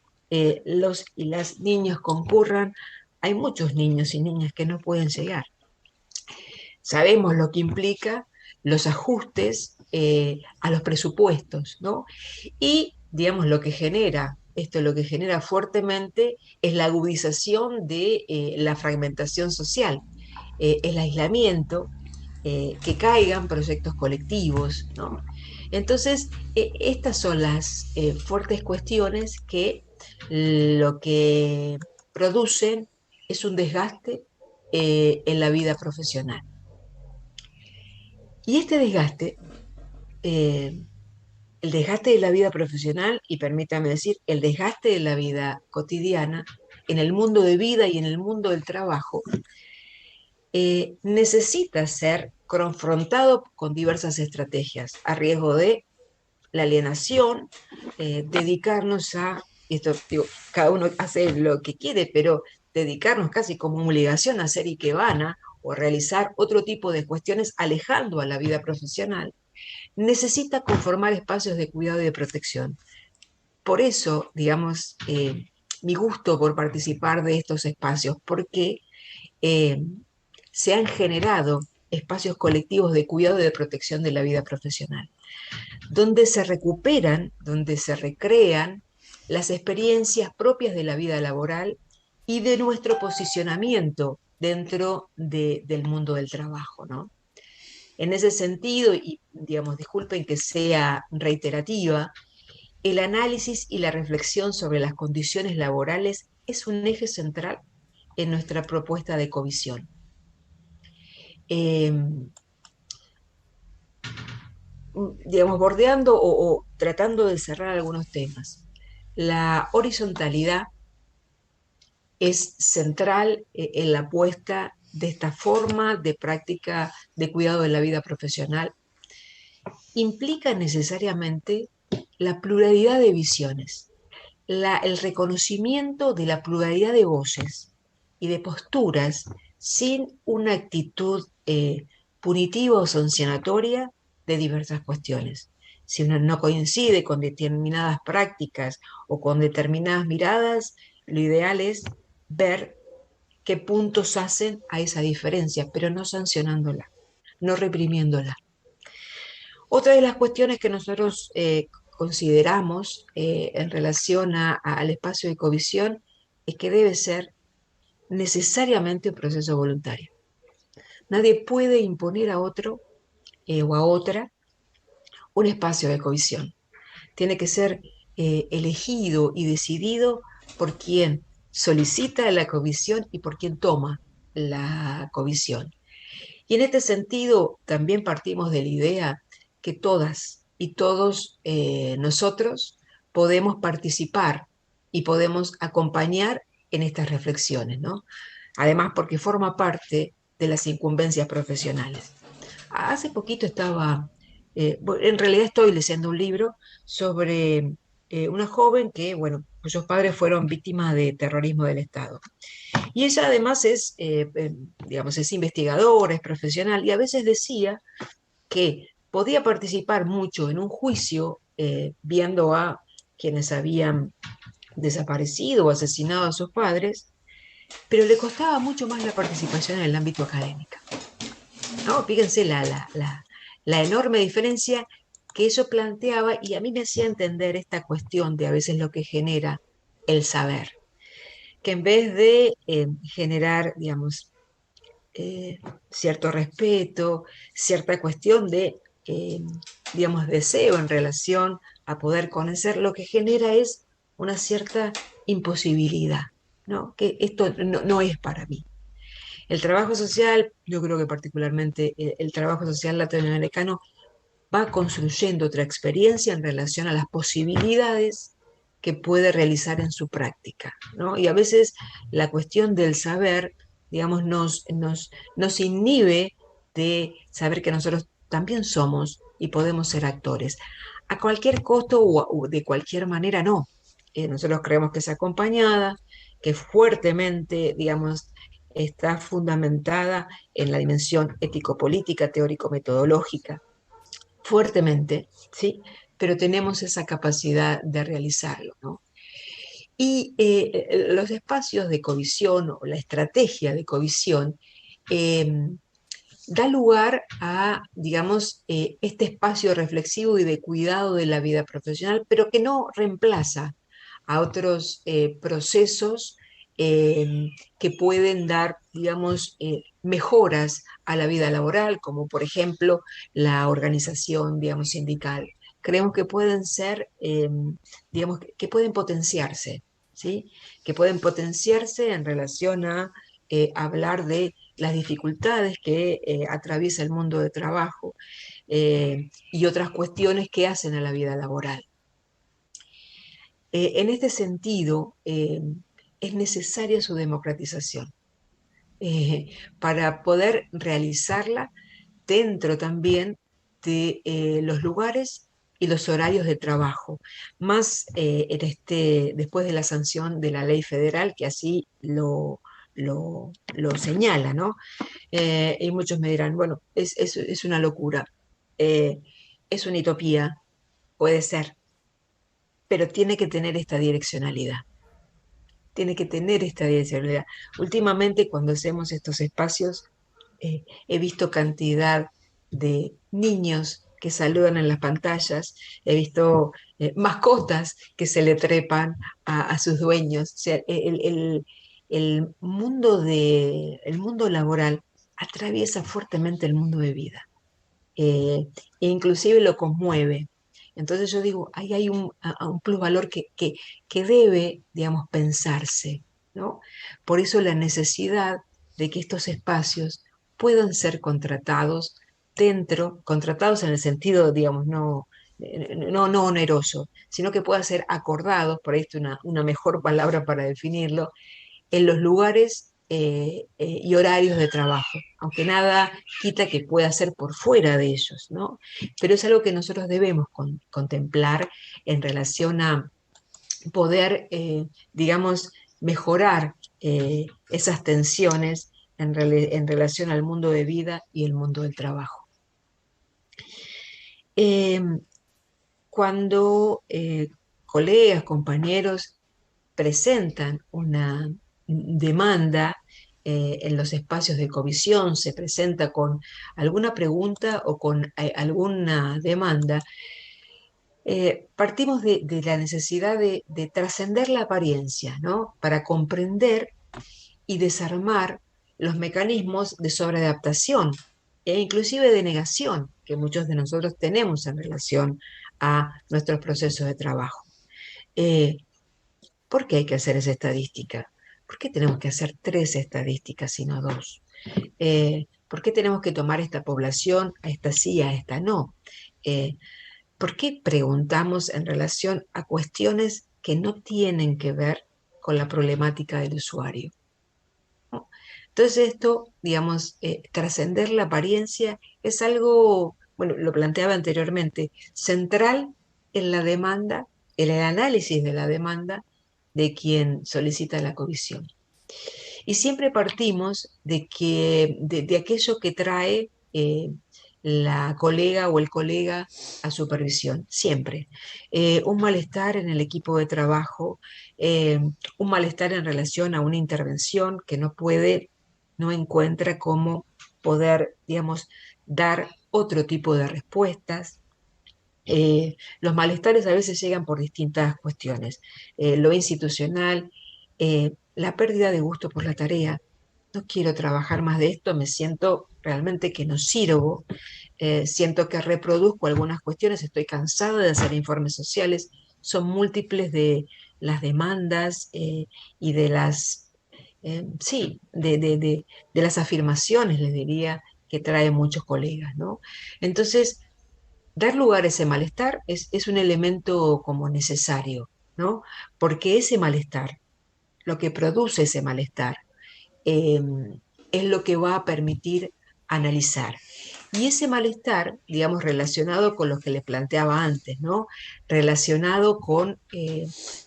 los y las niños concurran, hay muchos niños y niñas que no pueden llegar. Sabemos lo que implica los ajustes a los presupuestos, ¿no? Y, digamos, lo que genera, esto lo que genera fuertemente es la agudización de la fragmentación social, el aislamiento, que caigan proyectos colectivos, ¿no? Entonces, estas son las fuertes cuestiones que lo que producen es un desgaste en la vida profesional. Y este desgaste, eh, el desgaste de la vida profesional y permítame decir, el desgaste de la vida cotidiana, en el mundo de vida y en el mundo del trabajo, necesita ser confrontado con diversas estrategias, a riesgo de la alienación, dedicarnos a, esto digo, cada uno hace lo que quiere, pero dedicarnos casi como obligación a hacer ikebana o realizar otro tipo de cuestiones alejando a la vida profesional, necesita conformar espacios de cuidado y de protección. Por eso, digamos, mi gusto por participar de estos espacios, porque eh, se han generado espacios colectivos de cuidado y de protección de la vida profesional, donde se recuperan, donde se recrean las experiencias propias de la vida laboral y de nuestro posicionamiento dentro del mundo del trabajo, ¿no? En ese sentido, y digamos, disculpen que sea reiterativa, el análisis y la reflexión sobre las condiciones laborales es un eje central en nuestra propuesta de ecovisión. Eh, digamos, bordeando o tratando de cerrar algunos temas. La horizontalidad es central en la apuesta de esta forma de práctica de cuidado de la vida profesional. Implica necesariamente la pluralidad de visiones, el reconocimiento de la pluralidad de voces y de posturas sin una actitud punitiva o sancionatoria de diversas cuestiones. Si uno no coincide con determinadas prácticas o con determinadas miradas, lo ideal es ver qué puntos hacen a esa diferencia, pero no sancionándola, no reprimiéndola. Otra de las cuestiones que nosotros consideramos en relación al espacio de ecovisión es que debe ser necesariamente un proceso voluntario. Nadie puede imponer a otro o a otra un espacio de ecovisión. Tiene que ser elegido y decidido por quien solicita la ecovisión y por quien toma la ecovisión. Y en este sentido, también partimos de la idea que todas y todos nosotros podemos participar y podemos acompañar en estas reflexiones, ¿no? Además, porque forma parte de las incumbencias profesionales. Hace poquito en realidad estoy leyendo un libro sobre una joven que, bueno, cuyos padres fueron víctimas de terrorismo del Estado. Y ella además digamos, es investigadora, es profesional, y a veces decía que podía participar mucho en un juicio viendo a quienes habían desaparecido o asesinado a sus padres, pero le costaba mucho más la participación en el ámbito académico. ¿No? Fíjense la enorme diferencia que eso planteaba y a mí me hacía entender esta cuestión de a veces lo que genera el saber, que en vez de generar, digamos, cierto respeto, cierta cuestión de, digamos, deseo en relación a poder conocer, lo que genera es una cierta imposibilidad, ¿no? Que esto no es para mí. El trabajo social, yo creo que particularmente el trabajo social latinoamericano va construyendo otra experiencia en relación a las posibilidades que puede realizar en su práctica, ¿no? Y a veces la cuestión del saber, digamos, nos inhibe de saber que nosotros también somos y podemos ser actores. A cualquier costo o de cualquier manera, no. Nosotros creemos que es acompañada, que fuertemente, digamos, está fundamentada en la dimensión ético-política, teórico-metodológica, fuertemente, ¿sí? Pero tenemos esa capacidad de realizarlo, ¿no? Y los espacios de covisión o la estrategia de covisión eh, da lugar a, digamos, este espacio reflexivo y de cuidado de la vida profesional, pero que no reemplaza a otros procesos que pueden dar, digamos, mejoras a la vida laboral, como por ejemplo la organización, digamos, sindical. Creemos que pueden ser, digamos, que pueden potenciarse, ¿sí? Que pueden potenciarse en relación a hablar de las dificultades que atraviesa el mundo de trabajo y otras cuestiones que hacen a la vida laboral. En este sentido, es necesaria su democratización para poder realizarla dentro también de los lugares y los horarios de trabajo, más después de la sanción de la ley federal que así lo señala, ¿no? Y muchos me dirán, bueno, es una locura, eh, es una utopía, puede ser, pero tiene que tener esta direccionalidad. Tiene que tener esta direccionalidad. Últimamente, cuando hacemos estos espacios, he visto cantidad de niños que saludan en las pantallas, he visto mascotas que se le trepan a sus dueños. O sea, el mundo laboral atraviesa fuertemente el mundo de vida, e inclusive lo conmueve. Entonces yo digo, ahí hay un plusvalor que debe, digamos, pensarse, ¿no? Por eso la necesidad de que estos espacios puedan ser contratados contratados en el sentido, digamos, no oneroso, sino que puedan ser acordados, por ahí está una mejor palabra para definirlo, en los lugares y horarios de trabajo, aunque nada quita que pueda ser por fuera de ellos, ¿no? Pero es algo que nosotros debemos contemplar en relación a poder, digamos, mejorar esas tensiones en relación al mundo de vida y el mundo del trabajo. Eh, cuando colegas, compañeros presentan una demanda en los espacios de comisión, se presenta con alguna pregunta o con alguna demanda, partimos de la necesidad de trascender la apariencia, ¿no? Para comprender y desarmar los mecanismos de sobreadaptación e inclusive de negación que muchos de nosotros tenemos en relación a nuestros procesos de trabajo. Eh, ¿Por qué hay que hacer esa estadística? ¿Por qué tenemos que hacer 3 estadísticas y no 2? ¿Por qué tenemos que tomar esta población, a esta sí, a esta no? Eh, ¿Por qué preguntamos en relación a cuestiones que no tienen que ver con la problemática del usuario? ¿No? Entonces esto, digamos, trascender la apariencia es algo, bueno, lo planteaba anteriormente, central en la demanda, en el análisis de la demanda de quien solicita la comisión. Y siempre partimos de aquello que trae la colega o el colega a supervisión, siempre. Un malestar en el equipo de trabajo, un malestar en relación a una intervención que no encuentra cómo poder, digamos, dar otro tipo de respuestas. Los malestares a veces llegan por distintas cuestiones. Lo institucional, la pérdida de gusto por la tarea. No quiero trabajar más de esto, me siento realmente que no sirvo, siento que reproduzco algunas cuestiones, estoy cansada de hacer informes sociales, son múltiples de las demandas y de las, sí, de las afirmaciones, les diría, que traen muchos colegas, ¿no? Entonces, dar lugar a ese malestar es un elemento como necesario, ¿no? Porque ese malestar, lo que produce ese malestar, eh, es lo que va a permitir analizar. Y ese malestar, digamos, relacionado con lo que les planteaba antes, ¿no? Relacionado con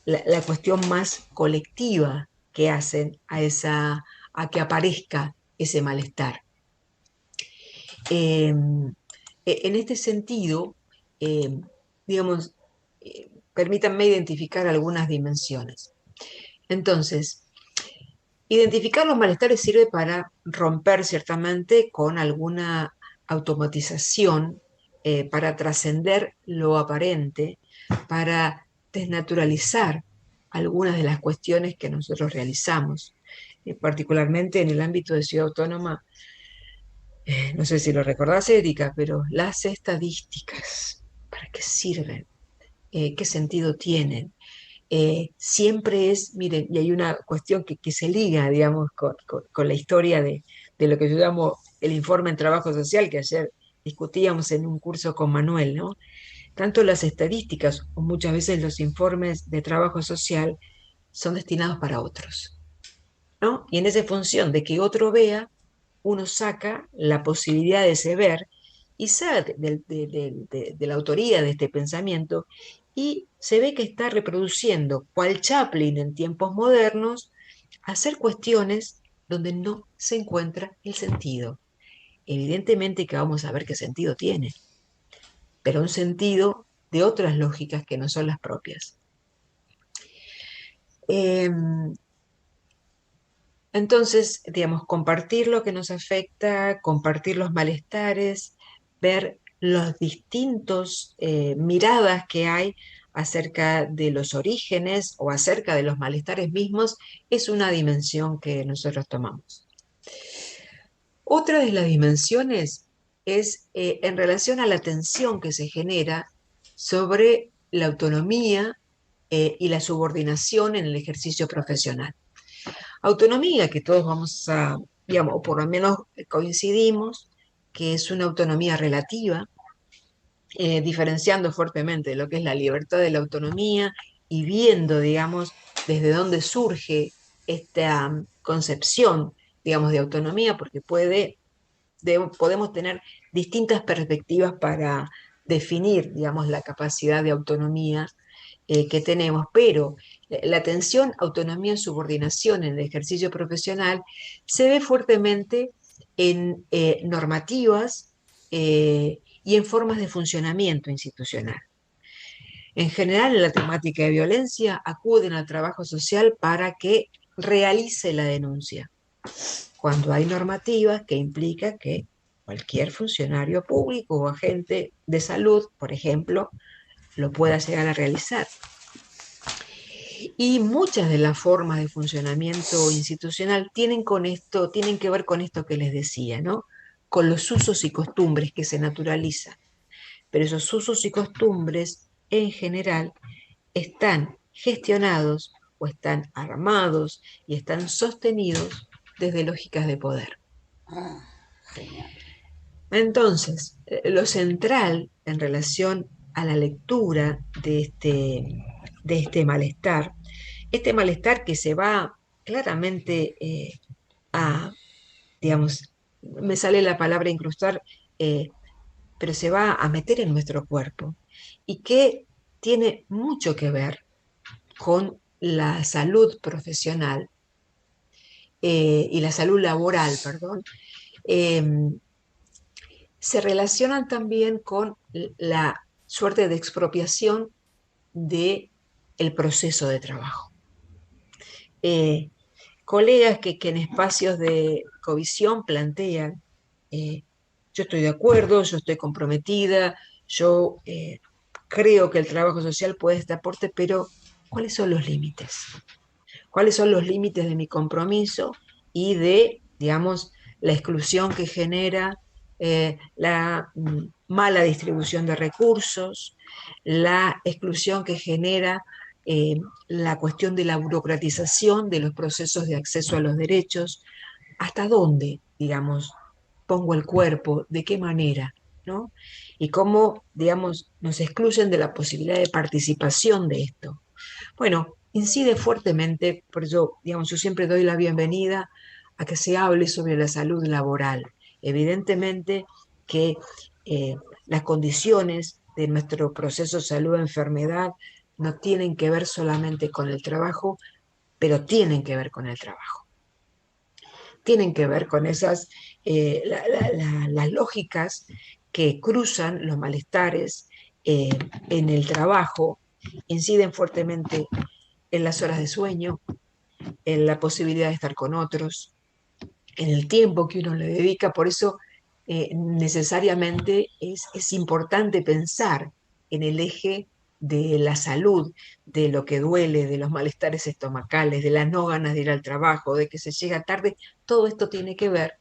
la cuestión más colectiva que hacen a que aparezca ese malestar. Eh, en este sentido, eh, digamos, permítanme identificar algunas dimensiones. Entonces, identificar los malestares sirve para romper ciertamente con alguna automatización, para trascender lo aparente, para desnaturalizar algunas de las cuestiones que nosotros realizamos. Particularmente en el ámbito de Ciudad Autónoma, no sé si lo recordás, Erika, pero las estadísticas, ¿para qué sirven? ¿Qué sentido tienen? Siempre es, miren, y hay una cuestión que se liga, digamos, con la historia de lo que yo llamo el informe en trabajo social, que ayer discutíamos en un curso con Manuel, ¿no? Tanto las estadísticas o muchas veces los informes de trabajo social son destinados para otros, ¿no? Y en esa función de que otro vea, uno saca la posibilidad de ese ver y sale de la autoría de este pensamiento y se ve que está reproduciendo, cual Chaplin en tiempos modernos, hacer cuestiones donde no se encuentra el sentido. Evidentemente que vamos a ver qué sentido tiene, pero un sentido de otras lógicas que no son las propias. Eh, Entonces, digamos, compartir lo que nos afecta, compartir los malestares, ver los distintos miradas que hay acerca de los orígenes o acerca de los malestares mismos, es una dimensión que nosotros tomamos. Otra de las dimensiones es en relación a la tensión que se genera sobre la autonomía y la subordinación en el ejercicio profesional. Autonomía que todos vamos a, digamos, o por lo menos coincidimos, que es una autonomía relativa, diferenciando fuertemente lo que es la libertad de la autonomía y viendo, digamos, desde dónde surge esta concepción, digamos, de autonomía, porque podemos tener distintas perspectivas para definir, digamos, la capacidad de autonomía que tenemos, pero la tensión autonomía-subordinación en el ejercicio profesional se ve fuertemente en normativas y en formas de funcionamiento institucional. En general, en la temática de violencia, acuden al trabajo social para que realice la denuncia, cuando hay normativas que implican que cualquier funcionario público o agente de salud, por ejemplo, lo pueda llegar a realizar. Y muchas de las formas de funcionamiento institucional tienen que ver con esto que les decía, ¿no? Con los usos y costumbres que se naturalizan. Pero esos usos y costumbres, en general, están gestionados o están armados y están sostenidos desde lógicas de poder. Ah, genial. Entonces, lo central en relación a la lectura de este malestar que se va claramente a, digamos, me sale la palabra incrustar, pero se va a meter en nuestro cuerpo y que tiene mucho que ver con la salud profesional y la salud laboral, perdón, eh, se relacionan también con la suerte de expropiación del proceso de trabajo. Colegas que en espacios de covisión plantean, yo estoy de acuerdo, yo estoy comprometida, yo creo que el trabajo social puede este aporte, pero ¿cuáles son los límites? ¿Cuáles son los límites de mi compromiso y de, digamos, la exclusión que genera la mala distribución de recursos, la exclusión que genera la cuestión de la burocratización de los procesos de acceso a los derechos? ¿Hasta dónde, digamos, pongo el cuerpo? ¿De qué manera? ¿No? Y cómo, digamos, nos excluyen de la posibilidad de participación de esto. Bueno, incide fuertemente, por eso, digamos, yo siempre doy la bienvenida a que se hable sobre la salud laboral. Evidentemente que las condiciones de nuestro proceso de salud-enfermedad no tienen que ver solamente con el trabajo, pero tienen que ver con el trabajo. Tienen que ver con esas, las lógicas que cruzan los malestares en el trabajo, inciden fuertemente en las horas de sueño, en la posibilidad de estar con otros, en el tiempo que uno le dedica. Por eso necesariamente es importante pensar en el eje de la salud, de lo que duele, de los malestares estomacales, de las no ganas de ir al trabajo, de que se llega tarde. Todo esto tiene que ver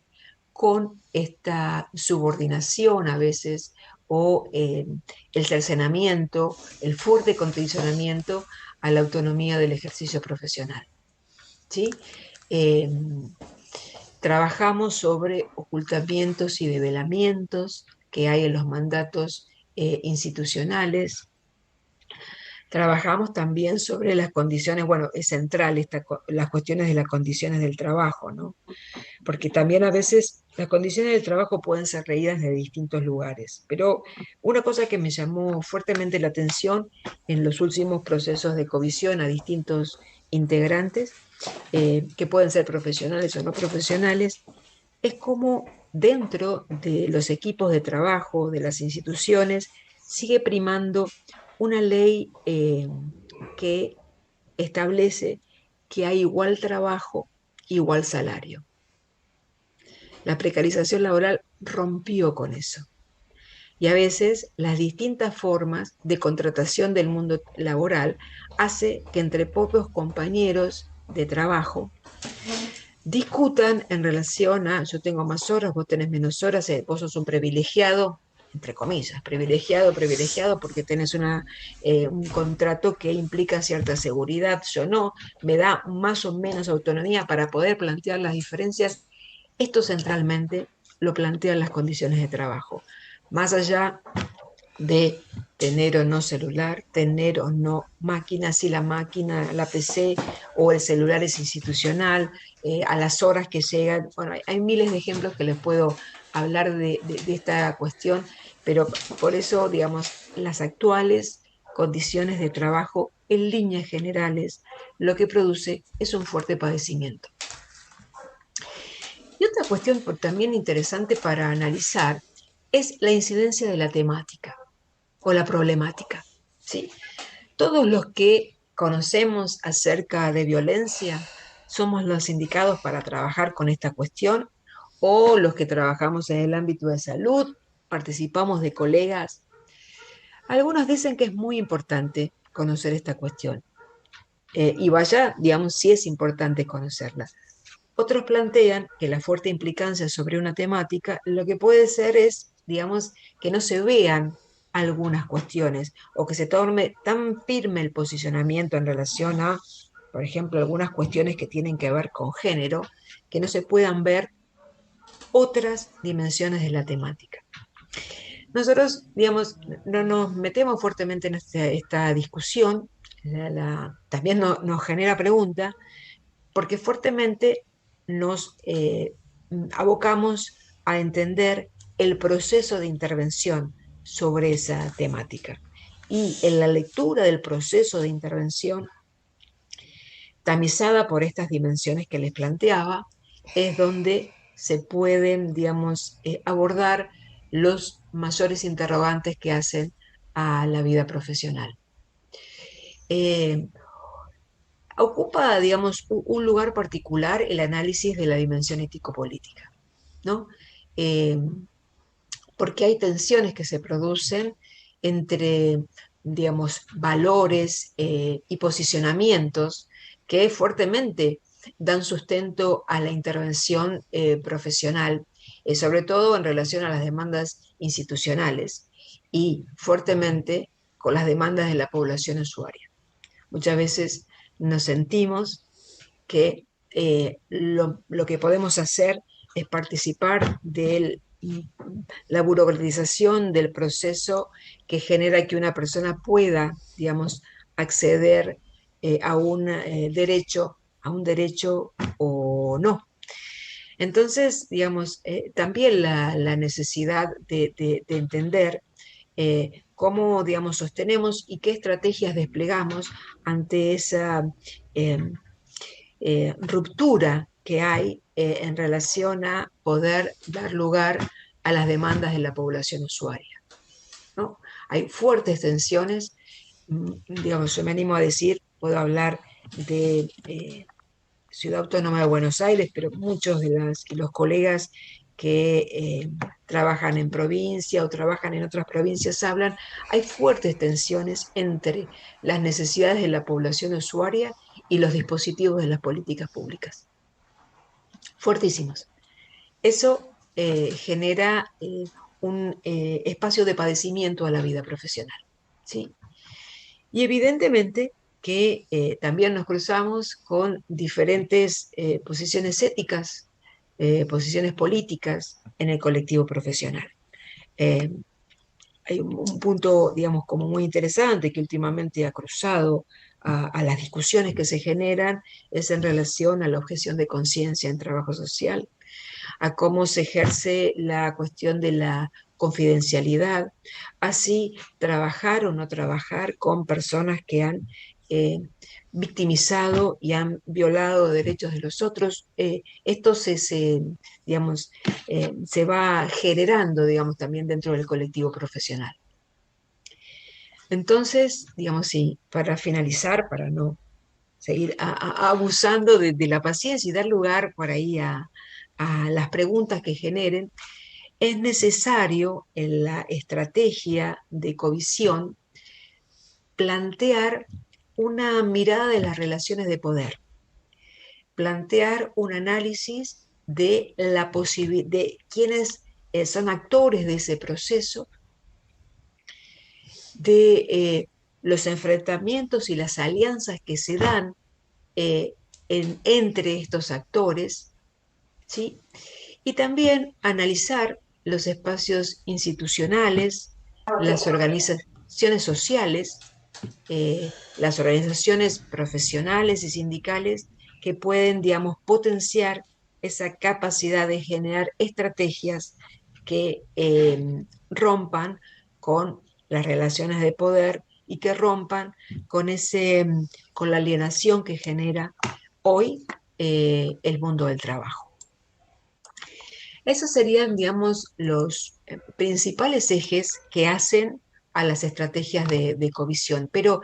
con esta subordinación a veces o el cercenamiento, el fuerte condicionamiento a la autonomía del ejercicio profesional. ¿Sí? Trabajamos sobre ocultamientos y develamientos que hay en los mandatos institucionales. Trabajamos también sobre las condiciones, bueno, es central las cuestiones de las condiciones del trabajo, ¿no? Porque también a veces las condiciones del trabajo pueden ser leídas de distintos lugares. Pero una cosa que me llamó fuertemente la atención en los últimos procesos de covisión a distintos integrantes, que pueden ser profesionales o no profesionales, es cómo dentro de los equipos de trabajo, de las instituciones, sigue primando una ley que establece que hay igual trabajo, igual salario. La precarización laboral rompió con eso. Y a veces las distintas formas de contratación del mundo laboral hace que entre propios compañeros de trabajo discutan en relación a yo tengo más horas, vos tenés menos horas, vos sos un privilegiado. entre comillas, privilegiado porque tenés un contrato que implica cierta seguridad, yo no, me da más o menos autonomía para poder plantear las diferencias. Esto centralmente lo plantean las condiciones de trabajo. Más allá de tener o no celular, tener o no máquina, si la máquina, la PC o el celular es institucional, a las horas que llegan. Bueno, hay miles de ejemplos que les puedo hablar de esta cuestión, pero por eso, digamos, las actuales condiciones de trabajo en líneas generales lo que produce es un fuerte padecimiento. Y otra cuestión también interesante para analizar es la incidencia de la temática o la problemática. ¿Sí? Todos los que conocemos acerca de violencia somos los indicados para trabajar con esta cuestión, o los que trabajamos en el ámbito de salud, participamos de colegas. Algunos dicen que es muy importante conocer esta cuestión. Y vaya, digamos, sí es importante conocerla. Otros plantean que la fuerte implicancia sobre una temática lo que puede ser es, digamos, que no se vean algunas cuestiones o que se tome tan firme el posicionamiento en relación a, por ejemplo, algunas cuestiones que tienen que ver con género, que no se puedan ver otras dimensiones de la temática. Nosotros, digamos, no nos metemos fuertemente en esta discusión, también nos genera pregunta, porque fuertemente nos abocamos a entender el proceso de intervención sobre esa temática. Y en la lectura del proceso de intervención, tamizada por estas dimensiones que les planteaba, es donde se pueden, digamos, abordar los mayores interrogantes que hacen a la vida profesional. Ocupa, digamos, un lugar particular el análisis de la dimensión ético-política, ¿no? Porque hay tensiones que se producen entre, digamos, valores y posicionamientos que fuertemente dan sustento a la intervención profesional, sobre todo en relación a las demandas institucionales y fuertemente con las demandas de la población usuaria. Muchas veces nos sentimos que lo que podemos hacer es participar de la burocratización del proceso que genera que una persona pueda, digamos, acceder a un derecho o no. Entonces, digamos, también la necesidad de entender cómo, digamos, sostenemos y qué estrategias desplegamos ante esa ruptura que hay en relación a poder dar lugar a las demandas de la población usuaria, ¿no? Hay fuertes tensiones, digamos, yo me animo a decir, puedo hablar de Ciudad Autónoma de Buenos Aires, pero muchos de los colegas que trabajan en provincia o trabajan en otras provincias hablan, hay fuertes tensiones entre las necesidades de la población usuaria y los dispositivos de las políticas públicas. Fuertísimos. Eso genera un espacio de padecimiento a la vida profesional, ¿sí? Y evidentemente que también nos cruzamos con diferentes posiciones éticas, posiciones políticas en el colectivo profesional. Hay un punto, digamos, como muy interesante que últimamente ha cruzado a las discusiones que se generan, es en relación a la objeción de conciencia en trabajo social, a cómo se ejerce la cuestión de la confidencialidad, así trabajar o no trabajar con personas que han victimizado y han violado derechos de los otros. Esto digamos, se va generando, digamos, también dentro del colectivo profesional. Entonces, digamos, sí, para finalizar, para no seguir abusando de la paciencia y dar lugar por ahí a las preguntas que generen, es necesario en la estrategia de covisión plantear una mirada de las relaciones de poder, plantear un análisis de quienes son actores de ese proceso, de los enfrentamientos y las alianzas que se dan entre estos actores, ¿sí? Y también analizar los espacios institucionales, las organizaciones sociales, las organizaciones profesionales y sindicales que pueden, digamos, potenciar esa capacidad de generar estrategias que rompan con las relaciones de poder y que rompan con, con la alienación que genera hoy el mundo del trabajo. Esos serían, digamos, los principales ejes que hacen a las estrategias de covisión. Pero,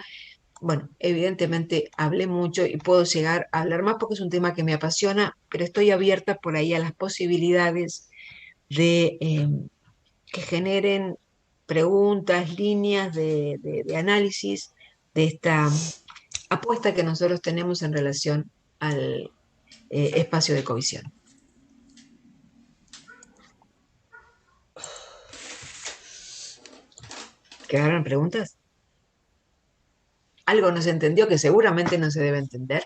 bueno, evidentemente hablé mucho y puedo llegar a hablar más porque es un tema que me apasiona, pero estoy abierta por ahí a las posibilidades de que generen preguntas, líneas de análisis de esta apuesta que nosotros tenemos en relación al espacio de covisión. ¿Quedaron preguntas? ¿Algo no se entendió que seguramente no se debe entender?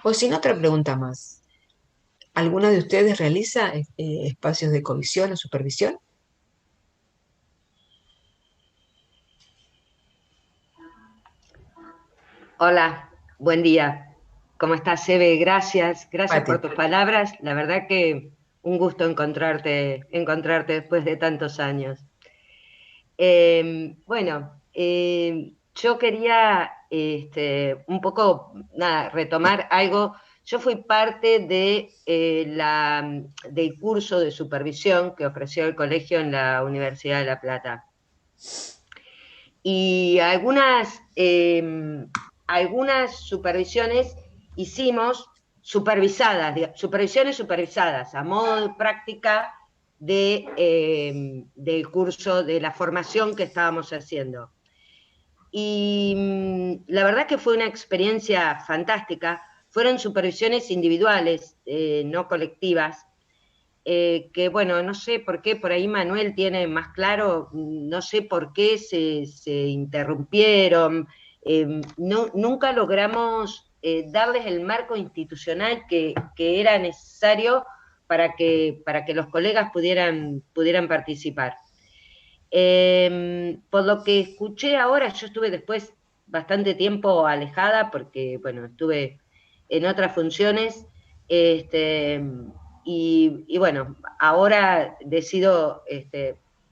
O sin otra pregunta más. ¿Alguna de ustedes realiza espacios de covisión o supervisión? Hola, buen día. ¿Cómo estás, Eve? Gracias Pati. por tus palabras. La verdad que un gusto encontrarte después de tantos años. Yo quería un poco retomar algo. Yo fui parte del curso de supervisión que ofreció el colegio en la Universidad de La Plata. Y algunas supervisiones hicimos supervisiones supervisadas, a modo de práctica del curso, de la formación que estábamos haciendo. Y la verdad que fue una experiencia fantástica. Fueron supervisiones individuales, no colectivas, que bueno, no sé por qué, por ahí Manuel tiene más claro, no sé por qué se interrumpieron, nunca logramos darles el marco institucional que era necesario para que los colegas pudieran participar. Por lo que escuché ahora, yo estuve después bastante tiempo alejada porque, bueno, estuve en otras funciones, y bueno, ahora decido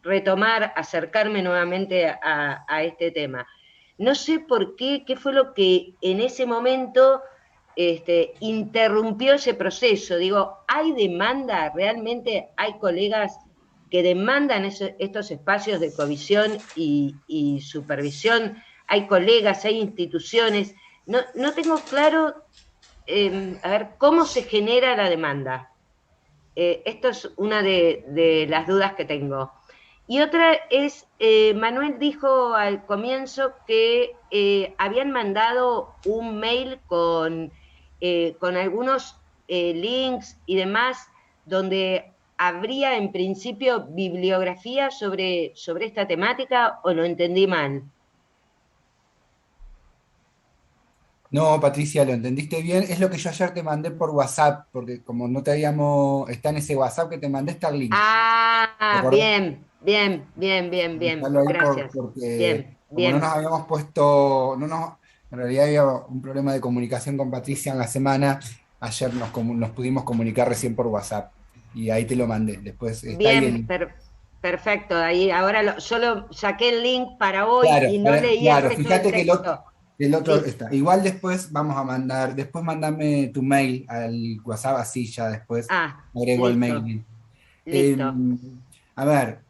retomar, acercarme nuevamente a este tema. No sé por qué fue lo que en ese momento interrumpió ese proceso. Digo, ¿hay demanda? ¿Realmente hay colegas que demandan estos espacios de covisión y supervisión? ¿Hay colegas, hay instituciones? No tengo claro, a ver, cómo se genera la demanda. Esto es una de las dudas que tengo. Y otra es, Manuel dijo al comienzo que habían mandado un mail con algunos links y demás, donde habría en principio bibliografía sobre esta temática, ¿o lo entendí mal? No, Patricia, lo entendiste bien. Es lo que yo ayer te mandé por WhatsApp, porque como no te habíamos, está en ese WhatsApp que te mandé, está el link. ¿Te Ah, acordás? bien. Dejarlo ahí Gracias. porque como no nos Bien. habíamos puesto, en realidad había un problema de comunicación con Patricia en la semana. Ayer nos pudimos comunicar recién por WhatsApp y ahí te lo mandé. Después está ahí Bien, el. perfecto. Ahí ahora solo saqué el link para hoy Claro, y no leí el claro, resto del fíjate que texto. el otro Listo, está. Igual después vamos a mandar, después mandame tu mail al WhatsApp, así ya después agrego el listo, mail. Eh, listo. a ver,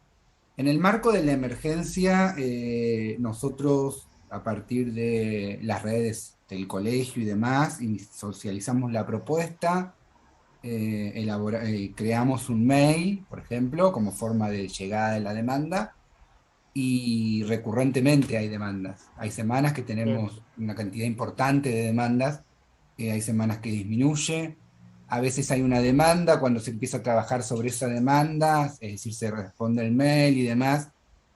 en el marco de la emergencia, nosotros a partir de las redes del colegio y demás, socializamos la propuesta, creamos un mail, por ejemplo, como forma de llegada de la demanda y recurrentemente hay demandas. Hay semanas que Bien, tenemos una cantidad importante de demandas, hay semanas que disminuye, a veces hay una demanda, cuando se empieza a trabajar sobre esa demanda, es decir, se responde el mail y demás,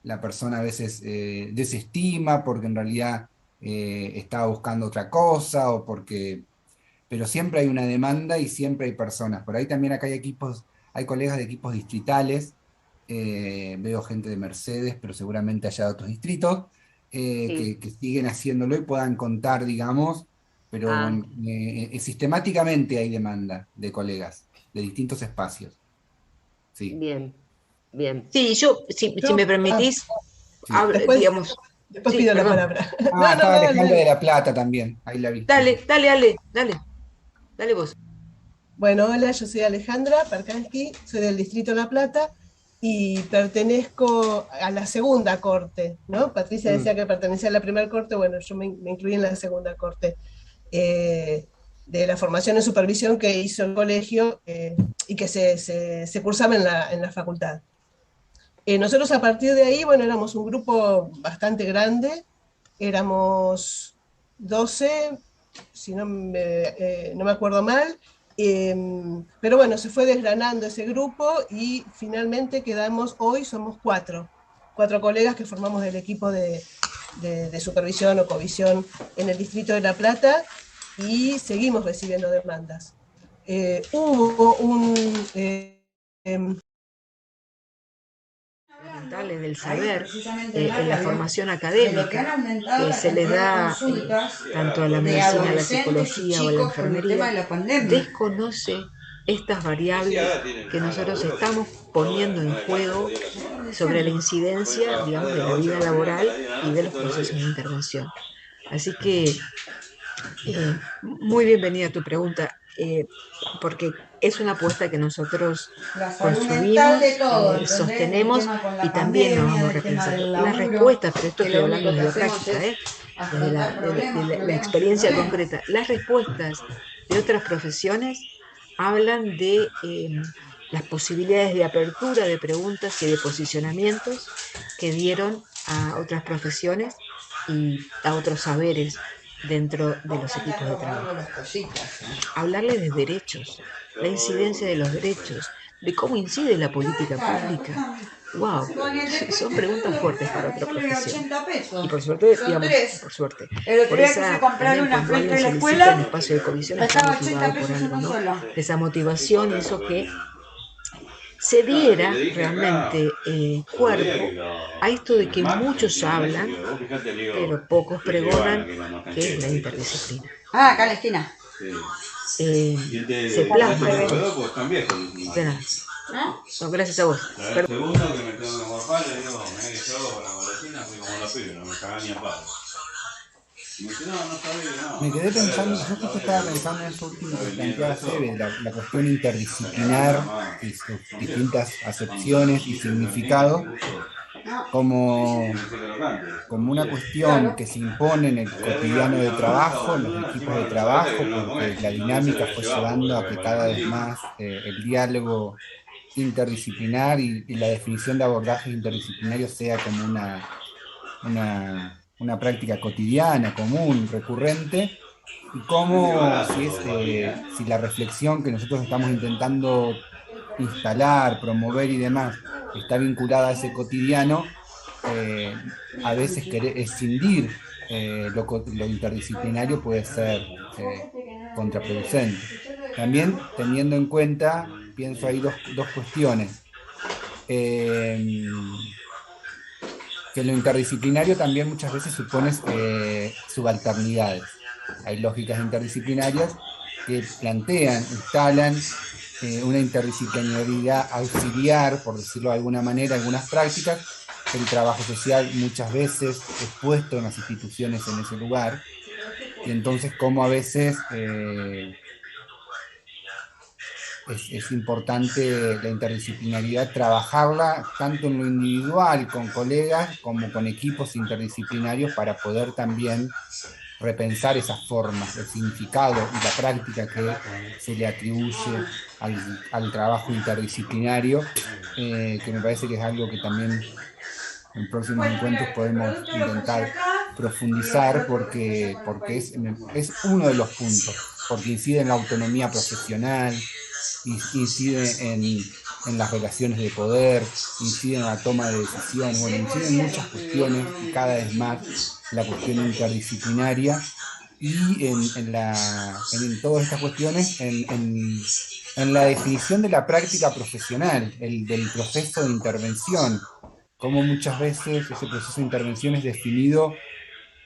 la persona a veces desestima porque en realidad estaba buscando otra cosa o porque... Pero siempre hay una demanda y siempre hay personas. Por ahí también acá hay equipos, hay colegas de equipos distritales, veo gente de Mercedes, pero seguramente haya de otros distritos, Sí. que siguen haciéndolo y puedan contar, digamos, pero Ah, sistemáticamente hay demanda de colegas de distintos espacios. Sí, bien, bien. Sí, si me Yo, permitís, sí. después, digamos, después sí, pido la perdón. palabra. Ah, No, no, estaba no, dale, Alejandra de dale. La Plata también, ahí la vi. Dale, dale, dale, dale, dale vos. Bueno, hola, yo soy Alejandra Perkansky, soy del Distrito de La Plata y pertenezco a la segunda corte, ¿no? Patricia Mm. decía que pertenecía a la primera corte, bueno, yo me incluí en la segunda corte eh, de la formación en supervisión que hizo el colegio y que se cursaba en la facultad. Nosotros a partir de ahí, bueno, éramos un grupo bastante grande, éramos 12 si no me acuerdo mal, pero bueno, se fue desgranando ese grupo y finalmente quedamos, hoy somos cuatro colegas que formamos el equipo de supervisión o covisión en el Distrito de La Plata y seguimos recibiendo demandas. Hubo un... Fundamentales del Ahí saber precisamente en la en la radio, formación de lo que han académica aumentado que la se le cantidad de da consultas tanto a la de medicina, a la adolescentes y psicología o a la chicos con el tema enfermería, de la pandemia. desconoce estas variables que nosotros estamos poniendo en juego sobre la incidencia, digamos, de la vida laboral y de los procesos de intervención. Así que muy bienvenida tu pregunta, porque es una apuesta que nosotros La salud construimos, mental de todo, ¿entendés? El sostenemos tema con y la también nos pandemia, vamos el tema repensando. del Las laburo, respuestas, pero esto que estoy lo hablando único que desde la hacemos práctica, es desde afrontar problemas, la problemas y experiencia problemas. concreta. Las respuestas de otras profesiones hablan de las posibilidades de apertura de preguntas y de posicionamientos que dieron a otras profesiones y a otros saberes dentro de los equipos de trabajo. Hablarle de derechos, la incidencia de los derechos, de cómo incide la política pública. ¡Wow! Son preguntas fuertes para otra profesión. Y por suerte, digamos, por suerte. Por esa, también cuando alguien solicita un espacio de comisión está motivado por algo, ¿no? Esa motivación hizo que se diera realmente cuerpo a esto de que muchos hablan, pero pocos pregonan, que es la interdisciplina. Ah, acá en la esquina. Se plasma en de nada. No, gracias a vos. Segundo que me tengo que morfar, le digo, mirá que yo con la golosina fui como los pibes, no me cagaba ni a palo. Y me dice, no sabía, no. Me quedé pensando, yo justo estaba pensando en eso último que planteaba Fede, la cuestión interdisciplinar y sus distintas acepciones y significados, como una cuestión que se impone en el cotidiano de trabajo, en los equipos de trabajo, porque la dinámica fue llevando a que cada vez más el diálogo interdisciplinar y la definición de abordajes interdisciplinarios sea como una práctica cotidiana, común, recurrente, y cómo si la reflexión que nosotros estamos intentando instalar, promover y demás está vinculada a ese cotidiano, a veces querer escindir lo interdisciplinario puede ser contraproducente. También teniendo en cuenta, pienso ahí dos cuestiones. Que lo interdisciplinario también muchas veces supone subalternidades. Hay lógicas interdisciplinarias que plantean, instalan una interdisciplinaridad auxiliar, por decirlo de alguna manera, algunas prácticas. El trabajo social muchas veces es puesto en las instituciones en ese lugar, y entonces como a veces es importante la interdisciplinaridad, trabajarla tanto en lo individual, con colegas, como con equipos interdisciplinarios para poder también repensar esas formas, el significado y la práctica que se le atribuye al trabajo interdisciplinario, que me parece que es algo que también en próximos encuentros podemos intentar profundizar porque es uno de los puntos, porque incide en la autonomía profesional, incide en las relaciones de poder, incide en la toma de decisiones, bueno, incide en muchas cuestiones y cada vez más la cuestión interdisciplinaria y en todas estas cuestiones, en la definición de la práctica profesional, del proceso de intervención, como muchas veces ese proceso de intervención es definido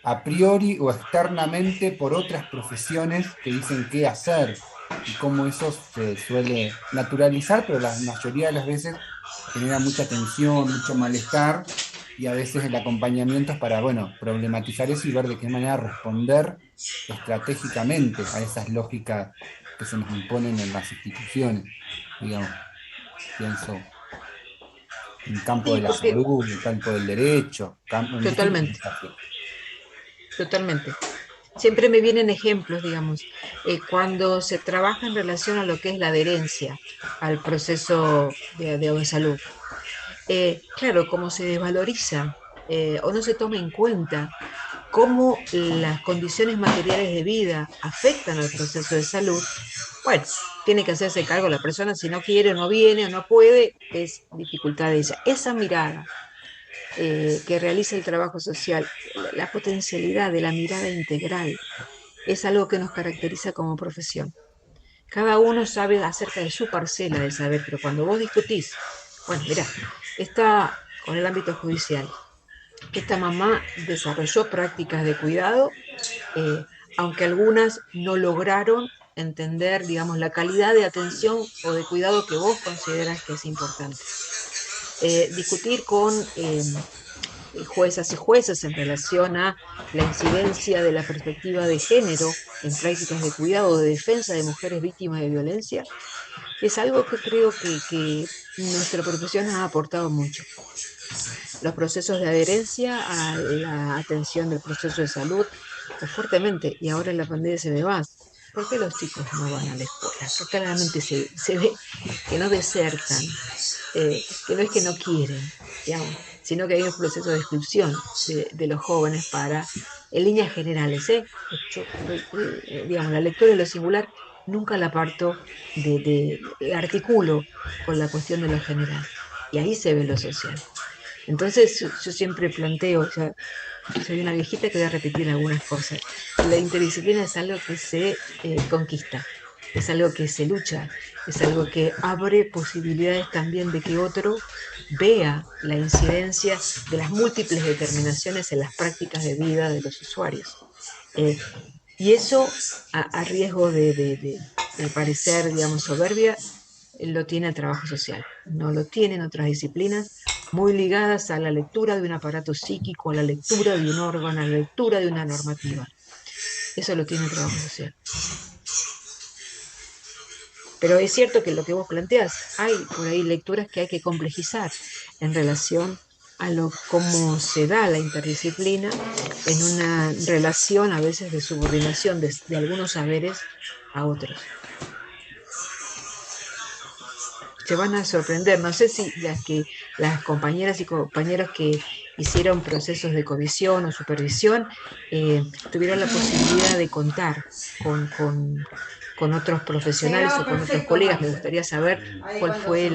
a priori o externamente por otras profesiones que dicen qué hacer y cómo eso se suele naturalizar, pero la mayoría de las veces genera mucha tensión, mucho malestar y a veces el acompañamiento es para, bueno, problematizar eso y ver de qué manera responder estratégicamente a esas lógicas que se nos imponen en las instituciones, digamos, pienso en el campo de Sí, la porque salud, en el campo del derecho, en distintos totalmente, espacios. totalmente. Siempre me vienen ejemplos, digamos, cuando se trabaja en relación a lo que es la adherencia al proceso de salud. Claro, como se desvaloriza o no se toma en cuenta cómo las condiciones materiales de vida afectan al proceso de salud, bueno, tiene que hacerse cargo la persona, si no quiere o no viene o no puede, es dificultad de ella. Esa mirada que realiza el trabajo social, la potencialidad de la mirada integral, es algo que nos caracteriza como profesión. Cada uno sabe acerca de su parcela del saber, pero cuando vos discutís, bueno, mira, está con el ámbito judicial, esta mamá desarrolló prácticas de cuidado, eh, aunque algunas no lograron entender, digamos, la calidad de atención o de cuidado que vos consideras que es importante. Discutir con juezas y jueces en relación a la incidencia de la perspectiva de género en prácticas de cuidado o de defensa de mujeres víctimas de violencia, es algo que creo que nuestra profesión ha aportado mucho. Los procesos de adherencia a la atención del proceso de salud, pues fuertemente, y ahora en la pandemia se ve más. ¿Por qué los chicos no van a la escuela? Que claramente se ve que no desertan, que no es que no quieren, digamos, sino que hay un proceso de exclusión de los jóvenes para, en líneas generales, yo, digamos, la lectura de lo singular nunca la parto la articulo con la cuestión de lo general, y ahí se ve lo social. Entonces yo siempre planteo, o sea, soy una viejita que voy a repetir algunas cosas. La interdisciplina es algo que se conquista, es algo que se lucha, es algo que abre posibilidades también de que otro vea la incidencia de las múltiples determinaciones en las prácticas de vida de los usuarios. Y eso, a riesgo de parecer, digamos, soberbia, lo tiene el trabajo social, no lo tienen otras disciplinas muy ligadas a la lectura de un aparato psíquico, a la lectura de un órgano, a la lectura de una normativa. Eso lo tiene el trabajo social. Pero es cierto que lo que vos planteás, hay por ahí lecturas que hay que complejizar en relación a cómo se da la interdisciplina en una relación a veces de subordinación de algunos saberes a otros. Se van a sorprender, no sé si las compañeras y compañeros que hicieron procesos de comisión o supervisión tuvieron la posibilidad de contar con otros profesionales o con otros colegas. Me gustaría saber cuál fue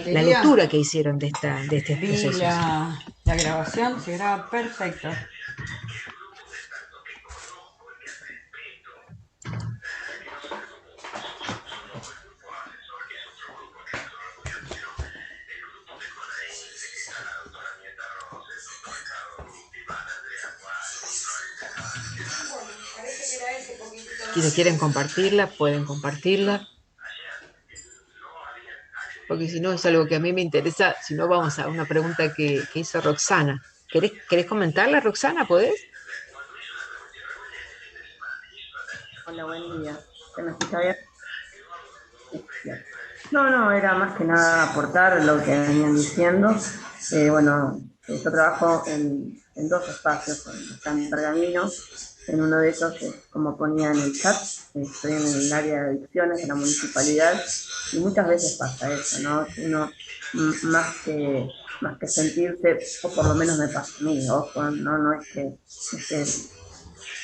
la lectura que hicieron de estos procesos. La grabación se graba perfecto. Si quieren compartirla, pueden compartirla. Porque si no es algo que a mí me interesa, si no vamos a una pregunta que hizo Roxana. ¿Querés comentarla, Roxana? ¿Podés? Hola, buen día. ¿Se me escucha bien? Bien. No, era más que nada aportar lo que venían diciendo. Bueno, yo trabajo en dos espacios, están en Pergamino. En uno de ellos, como ponía en el chat, estoy en el área de adicciones de la municipalidad y muchas veces pasa eso, ¿no? Uno, más que sentirse, o por lo menos me pasa a mí, ojo, no es que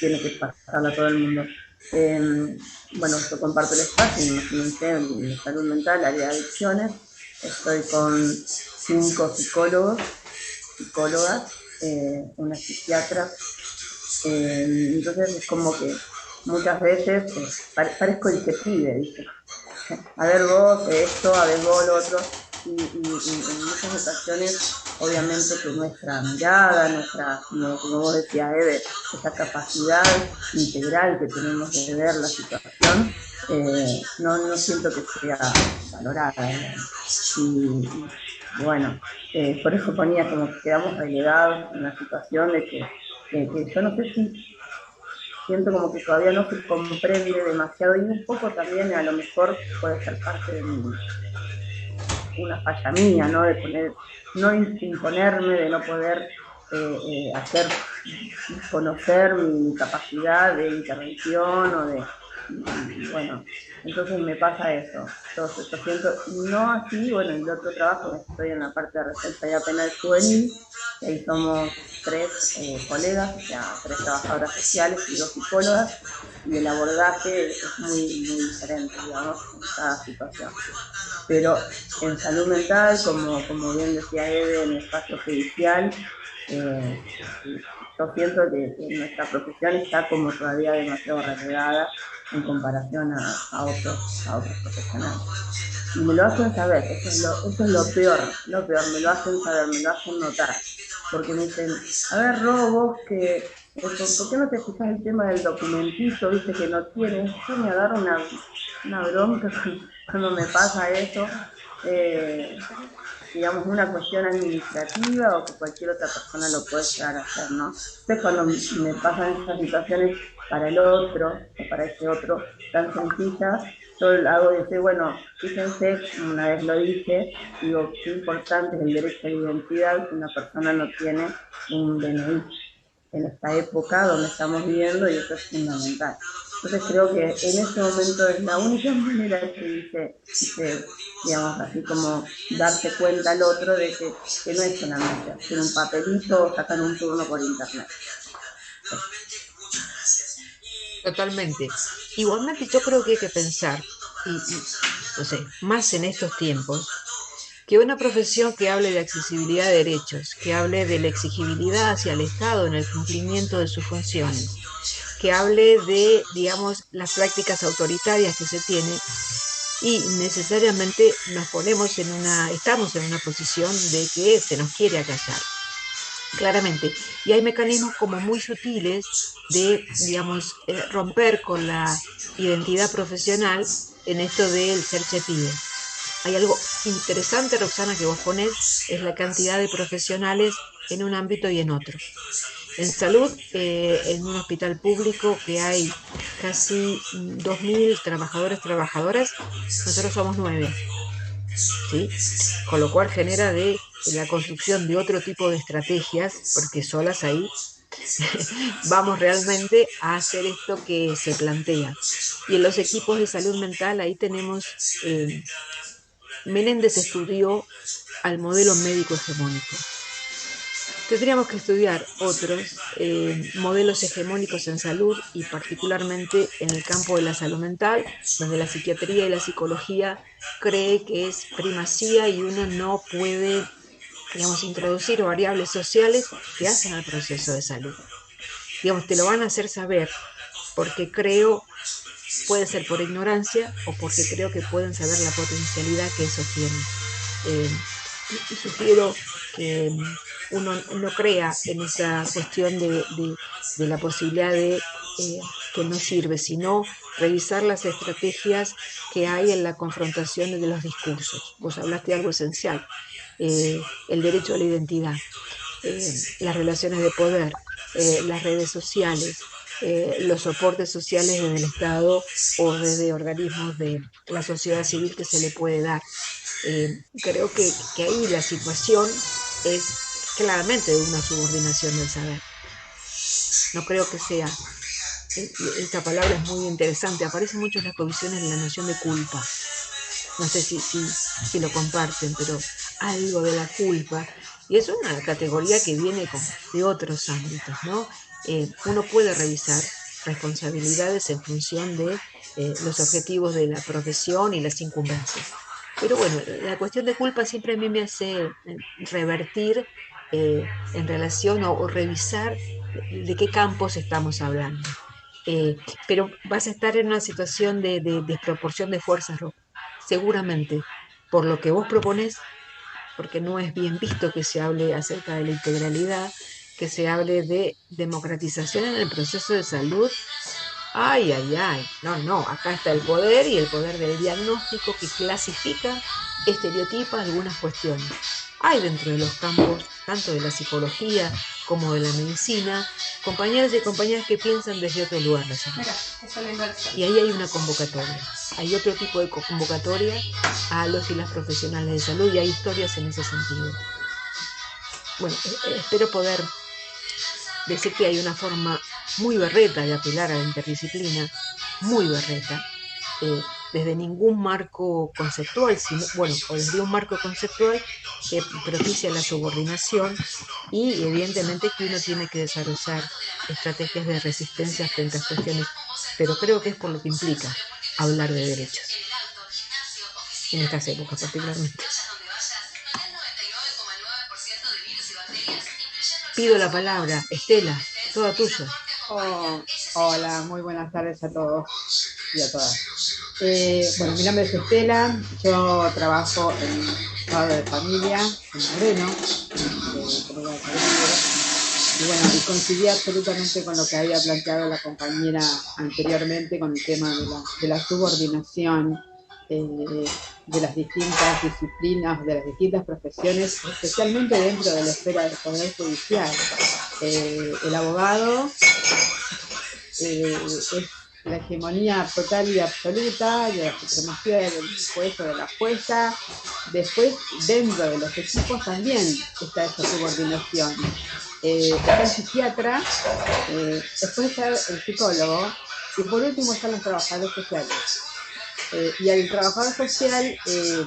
tiene que pasarle a todo el mundo. Bueno, yo comparto el espacio, imagínense, en salud mental, área de adicciones. Estoy con 5 psicólogos, psicólogas, una psiquiatra. Entonces es como que muchas veces parezco el que pide, ¿viste? A ver vos esto, a ver vos lo otro. Y en muchas ocasiones, obviamente que nuestra mirada, como vos decías, Eve, esa capacidad integral que tenemos de ver la situación, no siento que sea valorada. Y bueno, por eso ponía como que quedamos relegados en la situación de que yo no sé si siento como que todavía no se comprende demasiado, y un poco también a lo mejor puede ser parte de una falla mía, ¿no? No imponerme, de no poder hacer conocer mi capacidad de intervención o de, bueno, entonces me pasa eso. Entonces yo siento, no así, bueno, en el otro trabajo estoy en la parte de responsabilidad penal juvenil, y ahí somos 3 colegas, o sea, 3 trabajadoras sociales y 2 psicólogas, y el abordaje es muy, muy diferente, digamos, en cada situación. Pero en salud mental, como bien decía Eve, en el espacio judicial, yo siento que nuestra profesión está como todavía demasiado relegada en comparación a otros profesionales. Y me lo hacen saber, eso es lo peor, me lo hacen saber, me lo hacen notar. Porque me dicen, a ver, Ro, vos que, ¿por qué no te fijas el tema del documentito, viste, que no tienes? Yo me agarro una bronca cuando me pasa eso, digamos, una cuestión administrativa o que cualquier otra persona lo puede llegar a hacer, ¿no? Entonces cuando me pasan estas situaciones para el otro, o para ese otro, tan sencillas, yo hago y decir, bueno, fíjense, una vez lo dije, digo, qué importante es el derecho a la identidad si una persona no tiene un DNI en esta época donde estamos viviendo, y eso es fundamental. Entonces creo que en este momento es la única manera que dice, digamos, así como darse cuenta al otro de que no es solamente hacer un papelito o sacar un turno por internet. Totalmente. Igualmente yo creo que hay que pensar, no sé, más en estos tiempos, que una profesión que hable de accesibilidad de derechos, que hable de la exigibilidad hacia el Estado en el cumplimiento de sus funciones, que hable de, digamos, las prácticas autoritarias que se tienen, y necesariamente estamos en una posición de que se nos quiere acallar, claramente. Y hay mecanismos como muy sutiles de, digamos, romper con la identidad profesional en esto del ser chepide. Hay algo interesante, Roxana, que vos ponés, es la cantidad de profesionales en un ámbito y en otro. En salud, en un hospital público que hay casi 2.000 trabajadoras, nosotros somos 9, ¿sí? Con lo cual genera de la construcción de otro tipo de estrategias, porque solas ahí vamos realmente a hacer esto que se plantea. Y en los equipos de salud mental, ahí tenemos, Menéndez estudió al modelo médico hegemónico. Tendríamos que estudiar otros modelos hegemónicos en salud, y particularmente en el campo de la salud mental, donde la psiquiatría y la psicología cree que es primacía y uno no puede, digamos, introducir variables sociales que hacen al proceso de salud. Digamos, te lo van a hacer saber porque puede ser por ignorancia o porque creo que pueden saber la potencialidad que eso tiene. Y sugiero que uno no crea en esa cuestión de la posibilidad de que no sirve, sino revisar las estrategias que hay en la confrontación de los discursos. Vos hablaste de algo esencial, el derecho a la identidad, las relaciones de poder, las redes sociales, los soportes sociales desde el Estado o desde organismos de la sociedad civil que se le puede dar. Creo que ahí la situación es claramente de una subordinación del saber. No creo que sea, esta palabra es muy interesante, aparece mucho en las comisiones de la noción de culpa. No sé si lo comparten, pero algo de la culpa, y es una categoría que viene de otros ámbitos, ¿no? Uno puede revisar responsabilidades en función de los objetivos de la profesión y las incumbencias. Pero bueno, la cuestión de culpa siempre a mí me hace revertir en relación o revisar de qué campos estamos hablando. Pero vas a estar en una situación de desproporción de fuerzas, seguramente, por lo que vos proponés, porque no es bien visto que se hable acerca de la integralidad, que se hable de democratización en el proceso de salud. Ay, ay, ay, no, acá está el poder y el poder del diagnóstico que clasifica, estereotipa algunas cuestiones. Hay dentro de los campos, tanto de la psicología como de la medicina, compañeros y compañeras que piensan desde otro lugar. Y ahí hay una convocatoria, hay otro tipo de convocatoria a los y las profesionales de salud y hay historias en ese sentido. Bueno, espero poder decir que hay una forma muy berreta de apelar a la interdisciplina, muy berreta, desde ningún marco conceptual, sino, bueno, o desde un marco conceptual que propicia la subordinación y evidentemente que uno tiene que desarrollar estrategias de resistencia frente a cuestiones, pero creo que es por lo que implica hablar de derechos, en estas épocas particularmente. Pido la palabra, Estela, toda tuya. Hola, muy buenas tardes a todos y a todas. Bueno, mi nombre es Estela, yo trabajo en Padre de Familia, en Moreno, y bueno, y coincidí absolutamente con lo que había planteado la compañera anteriormente con el tema de la subordinación de las distintas disciplinas, de las distintas profesiones, especialmente dentro de la esfera del Poder Judicial. El abogado es la hegemonía total y absoluta de la supremacía del juez o de la jueza. Después, dentro de los equipos también está esa subordinación. Está el psiquiatra, después está el psicólogo y por último están los trabajadores sociales. Y al trabajador social,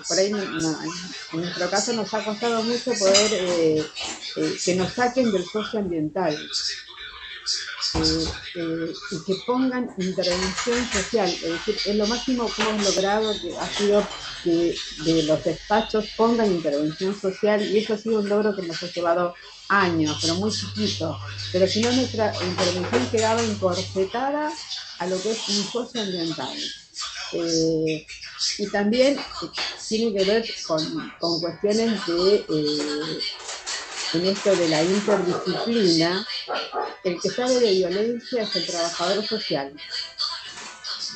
por ahí en nuestro caso nos ha costado mucho poder que nos saquen del socioambiental. Y que pongan intervención social, es decir, es lo máximo que hemos logrado, que ha sido que de los despachos pongan intervención social, y eso ha sido un logro que nos ha llevado años, pero muy chiquito, pero si no nuestra intervención quedaba encorsetada a lo que es un socioambiental. Y también tiene que ver con cuestiones de en esto de la interdisciplina. El que sabe de violencia es el trabajador social.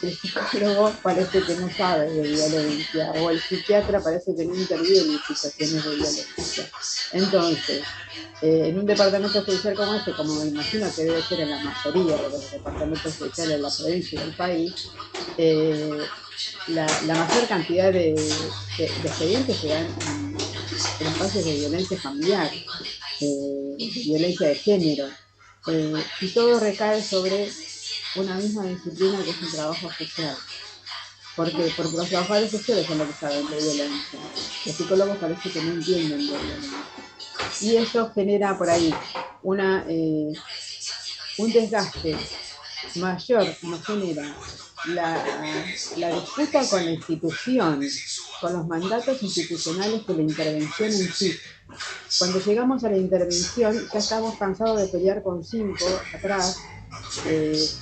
El psicólogo parece que no sabe de violencia, o el psiquiatra parece que no interviene en situaciones de violencia. Entonces, en un departamento judicial como este, como me imagino que debe ser en la mayoría de los departamentos judiciales de la provincia y del país, la mayor cantidad de expedientes se dan en espacios de violencia familiar, violencia de género, y todo recae sobre una misma disciplina que es el trabajo social. ¿Por qué? Porque los trabajadores sociales son los que saben de violencia. Los psicólogos parece que no entienden de violencia. Y eso genera por ahí un desgaste mayor, nos genera la disputa con la institución, con los mandatos institucionales de la intervención en sí. Cuando llegamos a la intervención ya estamos cansados de pelear con 5 atrás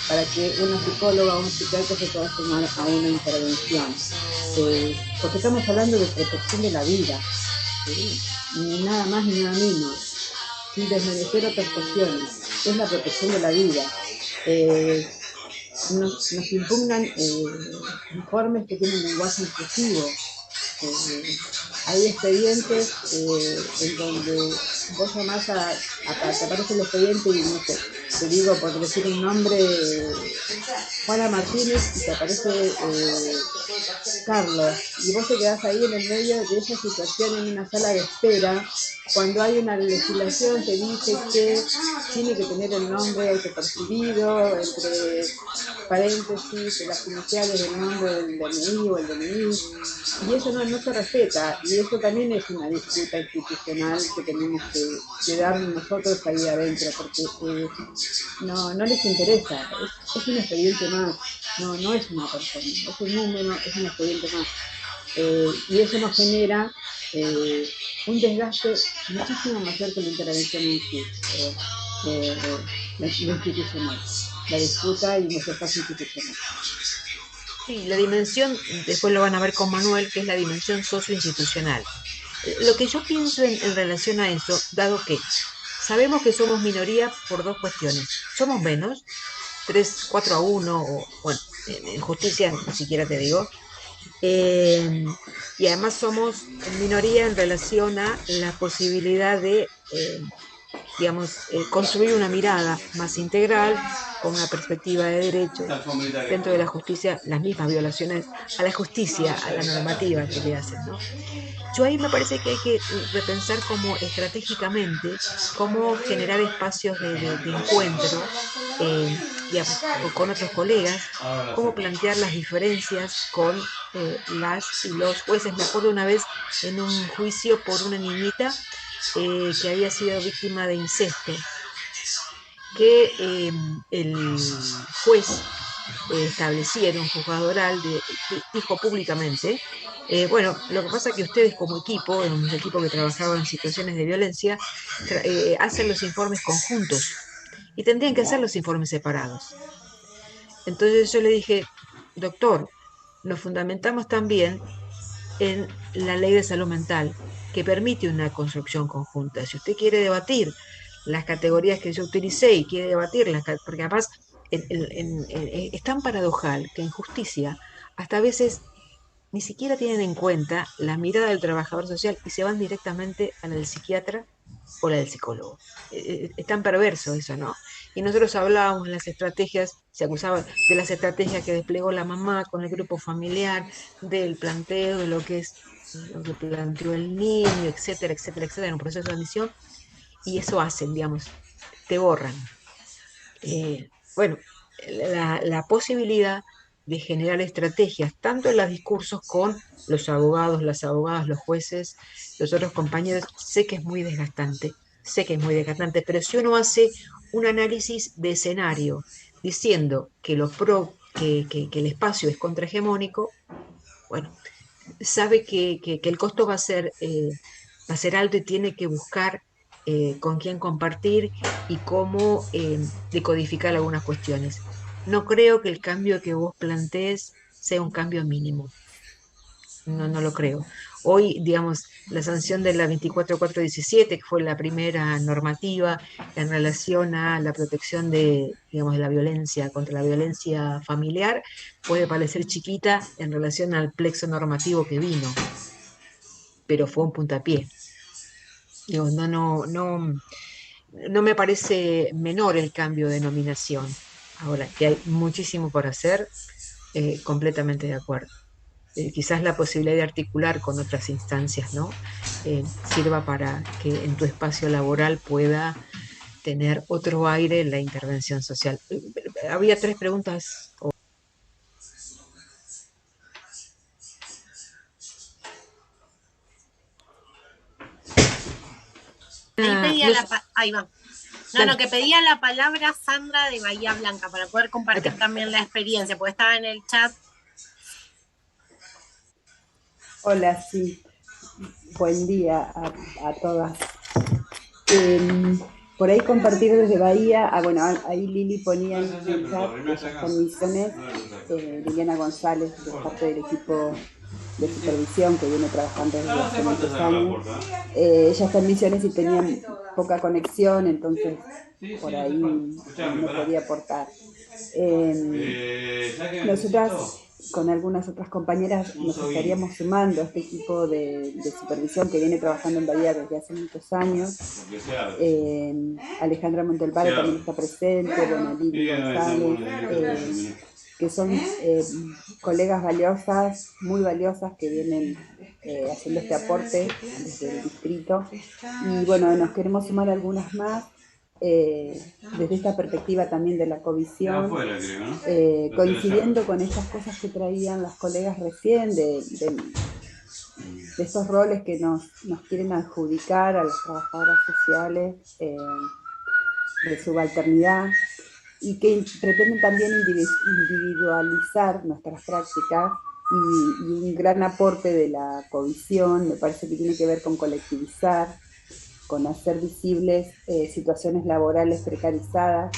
para que una psicóloga o un psiquiatra se pueda sumar a una intervención. Porque estamos hablando de protección de la vida, ni nada más ni nada menos, sin desmerecer otras cuestiones. Es la protección de la vida. Nos impugnan informes que tienen lenguaje inclusivo. Hay expedientes en donde vos llamás te aparece el expediente y no sé, te digo por decir un nombre, Juana Martínez, y te aparece Carlos, y vos te quedás ahí en el medio de esa situación en una sala de espera, cuando hay una legislación que dice que tiene que tener el nombre autopercibido, entre paréntesis, las iniciales del nombre del DNI o el DNI, y eso no se respeta, y eso también es una disputa institucional que tenemos que dar nosotros ahí adentro, porque no les interesa, es un expediente más, no es una persona, es un número, es un expediente más. Y eso nos genera un desgaste muchísimo mayor que la intervención en sí, lo institucional, la disputa y nuestro espacio institucional. Sí, la dimensión, después lo van a ver con Manuel, que es la dimensión socioinstitucional. Lo que yo pienso en relación a eso, dado que sabemos que somos minoría por dos cuestiones. Somos menos, 3-4-1, o bueno, en justicia ni siquiera te digo. Y además somos minoría en relación a la posibilidad de, construir una mirada más integral, con una perspectiva de derechos, dentro de la justicia, las mismas violaciones a la justicia, a la normativa que le hacen, ¿no? Yo ahí me parece que hay que repensar como estratégicamente cómo generar espacios de encuentro, digamos, con otros colegas, cómo plantear las diferencias con las y los jueces. Me acuerdo una vez en un juicio por una niñita que había sido víctima de incesto, que el juez estableciera un juzgado oral, dijo públicamente, bueno, lo que pasa es que ustedes como equipo, en un equipo que trabajaba en situaciones de violencia, hacen los informes conjuntos y tendrían que hacer los informes separados. Entonces yo le dije, doctor, nos fundamentamos también en la ley de salud mental, que permite una construcción conjunta. Si usted quiere debatir las categorías que yo utilicé y quiere debatirlas, porque además es tan paradojal que en justicia hasta a veces ni siquiera tienen en cuenta la mirada del trabajador social y se van directamente a la del psiquiatra o la del psicólogo. Es tan perverso eso, ¿no? Y nosotros hablábamos de las estrategias, se acusaba de las estrategias que desplegó la mamá con el grupo familiar, del planteo de lo que es lo que planteó el niño, etcétera, etcétera, etcétera, en un proceso de admisión, y eso hacen, digamos, te borran. Bueno, la posibilidad de generar estrategias, tanto en los discursos con los abogados, las abogadas, los jueces, los otros compañeros, sé que es muy desgastante, pero si uno hace un análisis de escenario diciendo que, que el espacio es contrahegemónico, bueno, sabe que el costo va a ser alto y tiene que buscar con quién compartir y cómo decodificar algunas cuestiones. No creo que el cambio que vos plantees sea un cambio mínimo. No lo creo. Hoy, digamos, la sanción de la 24417, que fue la primera normativa en relación a la protección de, digamos, de la violencia, contra la violencia familiar, puede parecer chiquita en relación al plexo normativo que vino, pero fue un puntapié. Digo, no me parece menor el cambio de denominación. Ahora, que hay muchísimo por hacer, completamente de acuerdo. Quizás la posibilidad de articular con otras instancias, ¿no? Sirva para que en tu espacio laboral pueda tener otro aire la intervención social. Había 3 preguntas. Ahí va. No, que pedía la palabra Sandra de Bahía Blanca para poder compartir también la experiencia, porque estaba en el chat. Hola, sí. Buen día a todas. Por ahí compartir desde Bahía, bueno, ahí Lili ponía en el chat que ella está en Misiones, Liliana González, que es parte del equipo de supervisión que viene trabajando desde hace muchos años. Ella está en Misiones y tenía poca conexión, entonces por ahí no podía aportar. Nosotras con algunas otras compañeras nos estaríamos sumando a este equipo de supervisión que viene trabajando en Bahía desde hace muchos años. Alejandra Montelpare también está presente, bueno, Lili González, que son colegas valiosas, muy valiosas, que vienen haciendo este aporte desde el distrito. Y bueno, nos queremos sumar algunas más. Desde esta perspectiva también de la covisión, coincidiendo con estas cosas que traían las colegas recién, de estos roles que nos quieren adjudicar a las trabajadoras sociales, subalternidad, y que pretenden también individualizar nuestras prácticas, y un gran aporte de la covisión me parece que tiene que ver con colectivizar, con hacer visibles situaciones laborales precarizadas,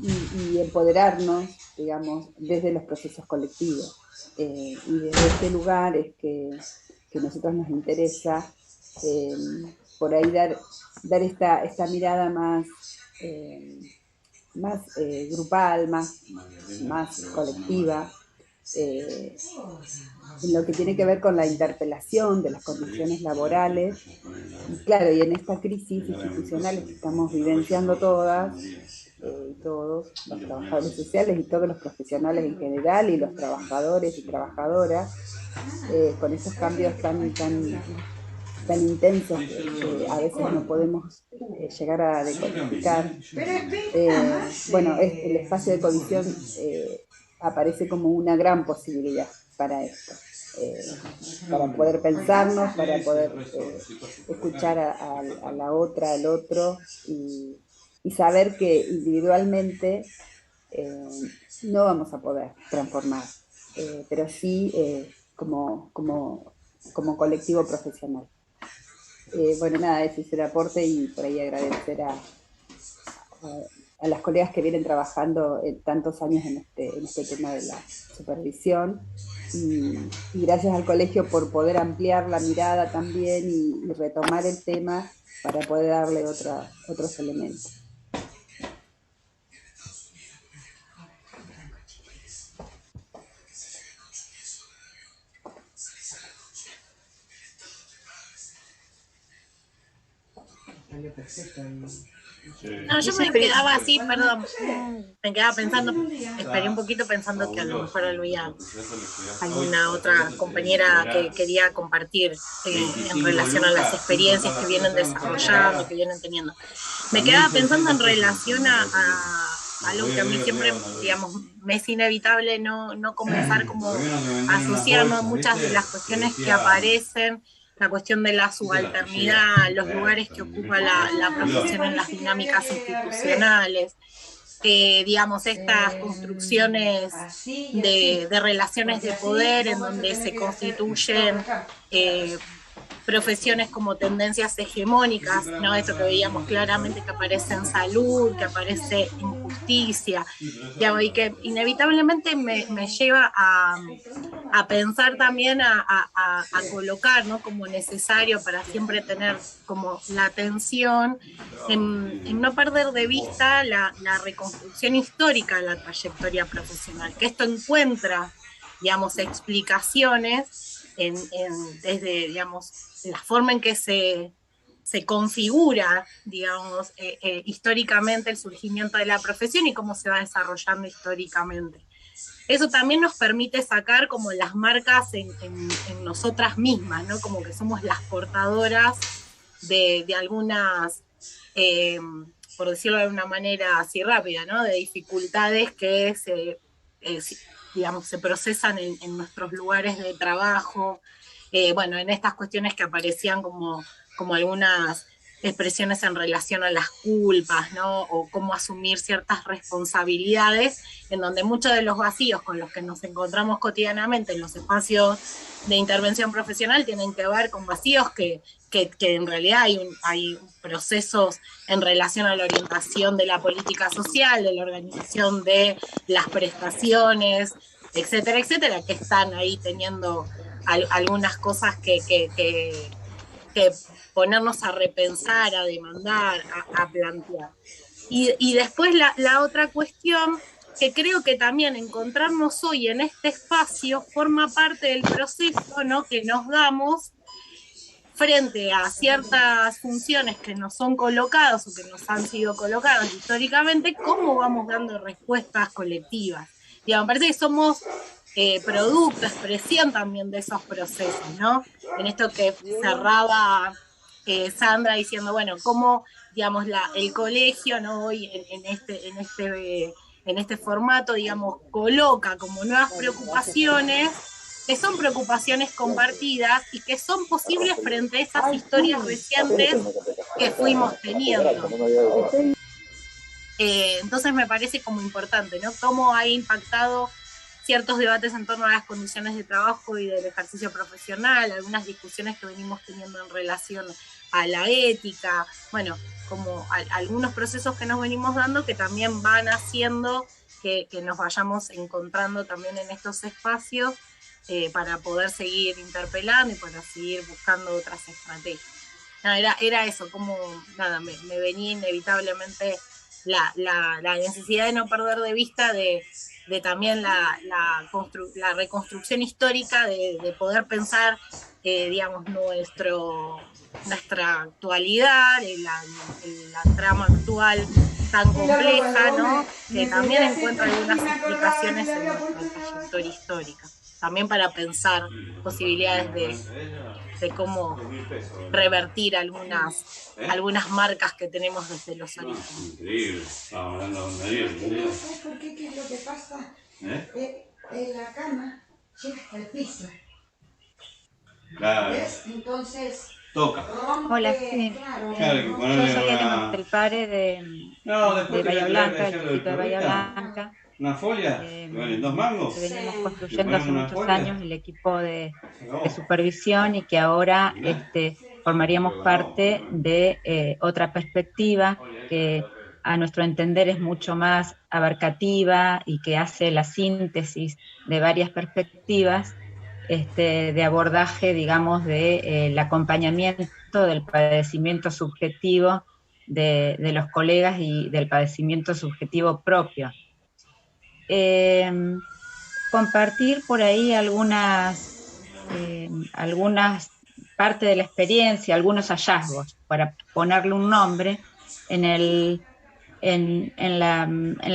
y empoderarnos, digamos, desde los procesos colectivos. Y desde este lugar es que a nosotros nos interesa por ahí dar esta mirada más grupal, más colectiva, en lo que tiene que ver con la interpelación de las condiciones laborales. Y claro, y en esta crisis institucional que estamos vivenciando todas, todos los trabajadores sociales y todos los profesionales en general, y los trabajadores y trabajadoras, con estos cambios tan intensos que a veces no podemos llegar a decodificar. Bueno, el espacio de covisión aparece como una gran posibilidad para esto, para poder pensarnos, para poder escuchar a la otra, al otro, y saber que individualmente no vamos a poder transformar, pero sí como colectivo profesional. Bueno, nada, ese es el aporte, y por ahí agradecer a las colegas que vienen trabajando tantos años en este tema de la supervisión, y gracias al colegio por poder ampliar la mirada también y retomar el tema para poder darle otros elementos. No, yo me quedaba así, perdón, me quedaba pensando, esperé un poquito pensando que a lo mejor había alguna otra compañera que quería compartir en relación a las experiencias que vienen desarrollando, que vienen teniendo. Me quedaba pensando en relación a algo que a mí siempre, digamos, me es inevitable no comenzar como a asociarme a muchas de las cuestiones que aparecen, la cuestión de la subalternidad, los lugares que ocupa la profesión en las dinámicas institucionales, digamos, estas construcciones de relaciones de poder en donde se constituyen profesiones como tendencias hegemónicas, ¿no? Esto que veíamos claramente que aparece en salud, que aparece en justicia, digamos, y que inevitablemente me lleva a pensar también, a colocar, ¿no?, como necesario para siempre tener como la atención en no perder de vista la reconstrucción histórica de la trayectoria profesional, que esto encuentra, digamos, explicaciones desde, digamos, la forma en que se configura, digamos, históricamente el surgimiento de la profesión y cómo se va desarrollando históricamente. Eso también nos permite sacar como las marcas en nosotras mismas, ¿no? Como que somos las portadoras de algunas, por decirlo de una manera así rápida, ¿no?, de dificultades que digamos, se procesan en nuestros lugares de trabajo, bueno, en estas cuestiones que aparecían como algunas expresiones en relación a las culpas, ¿no?, o cómo asumir ciertas responsabilidades, en donde muchos de los vacíos con los que nos encontramos cotidianamente en los espacios de intervención profesional tienen que ver con vacíos que en realidad hay procesos en relación a la orientación de la política social, de la organización de las prestaciones, etcétera, etcétera, que están ahí teniendo algunas cosas que ponernos a repensar, a demandar, a plantear. Y después la otra cuestión, que creo que también encontrarnos hoy en este espacio forma parte del proceso, ¿no?, que nos damos frente a ciertas funciones que nos son colocadas o que nos han sido colocadas históricamente, cómo vamos dando respuestas colectivas. Digamos, me parece que somos producto, expresión también de esos procesos, ¿no? En esto que cerraba Sandra diciendo, bueno, cómo, digamos, el colegio, ¿no?, hoy en este formato, digamos, coloca como nuevas preocupaciones que son preocupaciones compartidas y que son posibles frente a esas historias recientes que fuimos teniendo. Entonces me parece como importante, ¿no? Cómo ha impactado ciertos debates en torno a las condiciones de trabajo y del ejercicio profesional, algunas discusiones que venimos teniendo en relación a la ética, bueno, como algunos procesos que nos venimos dando que también van haciendo que nos vayamos encontrando también en estos espacios para poder seguir interpelando y para seguir buscando otras estrategias. No, era eso, como nada, me venía inevitablemente la necesidad de no perder de vista de también la reconstrucción histórica, de poder pensar, digamos, nuestra actualidad, la trama actual tan compleja, ¿no? Que también encuentra algunas explicaciones en nuestra trayectoria histórica. También para pensar posibilidades de cómo revertir algunas marcas que tenemos desde los orígenes. Increíble. Estamos hablando de un medio. ¿Sabes por qué? ¿Qué es lo que pasa? La cama llega hasta el piso. Claro. ¿Ves? Entonces... Toca. Hola, sí. Claro, Yo sabía que Montelpare de Bahía Blanca, el distrito de Bahía Blanca. ¿Una folia? ¿Vale 2 mangos? Que venimos construyendo hace muchos años el equipo de supervisión y que ahora formaríamos parte de otra perspectiva que a nuestro entender es mucho más abarcativa y que hace la síntesis de varias perspectivas de abordaje, digamos, del acompañamiento del padecimiento subjetivo de los colegas y del padecimiento subjetivo propio. Compartir por ahí algunas partes de la experiencia, algunos hallazgos, para ponerle un nombre, en la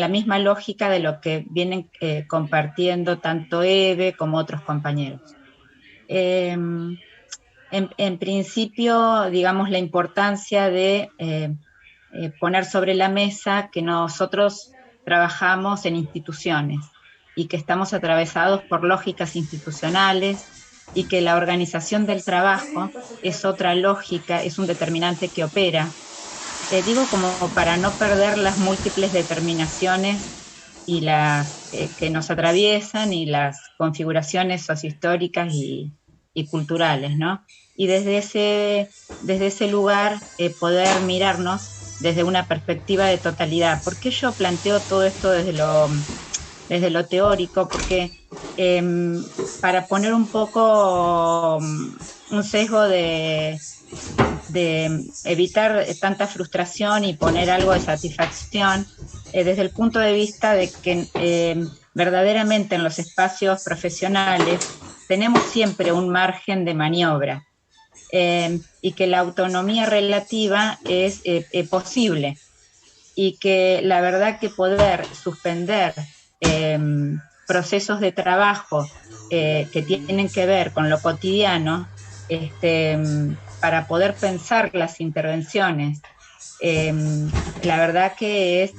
misma lógica de lo que vienen compartiendo tanto Eve como otros compañeros. En principio, digamos, la importancia de poner sobre la mesa que nosotros trabajamos en instituciones y que estamos atravesados por lógicas institucionales y que la organización del trabajo es otra lógica, es un determinante que opera. Digo como para no perder las múltiples determinaciones y las que nos atraviesan y las configuraciones sociohistóricas y culturales, ¿no? Y desde ese lugar poder mirarnos desde una perspectiva de totalidad. ¿Por qué yo planteo todo esto desde lo teórico? Porque para poner un poco un sesgo de evitar tanta frustración y poner algo de satisfacción, desde el punto de vista de que verdaderamente en los espacios profesionales tenemos siempre un margen de maniobra, y que la autonomía relativa es posible, y que la verdad que poder suspender procesos de trabajo que tienen que ver con lo cotidiano, para poder pensar las intervenciones, la verdad que es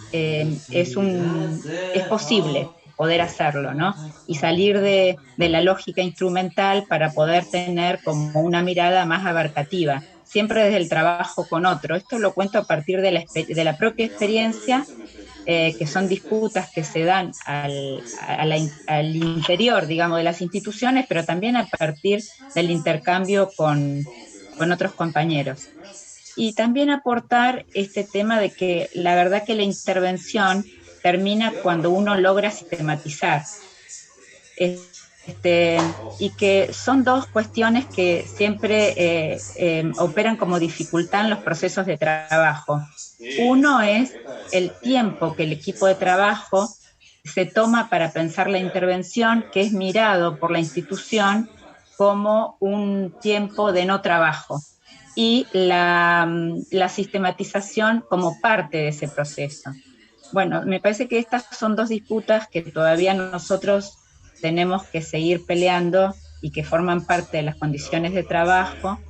posible poder hacerlo, ¿no? Y salir de la lógica instrumental para poder tener como una mirada más abarcativa, siempre desde el trabajo con otro. Esto lo cuento a partir de la propia experiencia, que son disputas que se dan al interior, digamos, de las instituciones, pero también a partir del intercambio con otros compañeros. Y también aportar este tema de que la verdad que la intervención termina cuando uno logra sistematizar. Y que son dos cuestiones que siempre operan como dificultad en los procesos de trabajo. Uno es el tiempo que el equipo de trabajo se toma para pensar la intervención, que es mirado por la institución como un tiempo de no trabajo, y la sistematización como parte de ese proceso. Bueno, me parece que estas son dos disputas que todavía nosotros tenemos que seguir peleando y que forman parte de las condiciones de trabajo,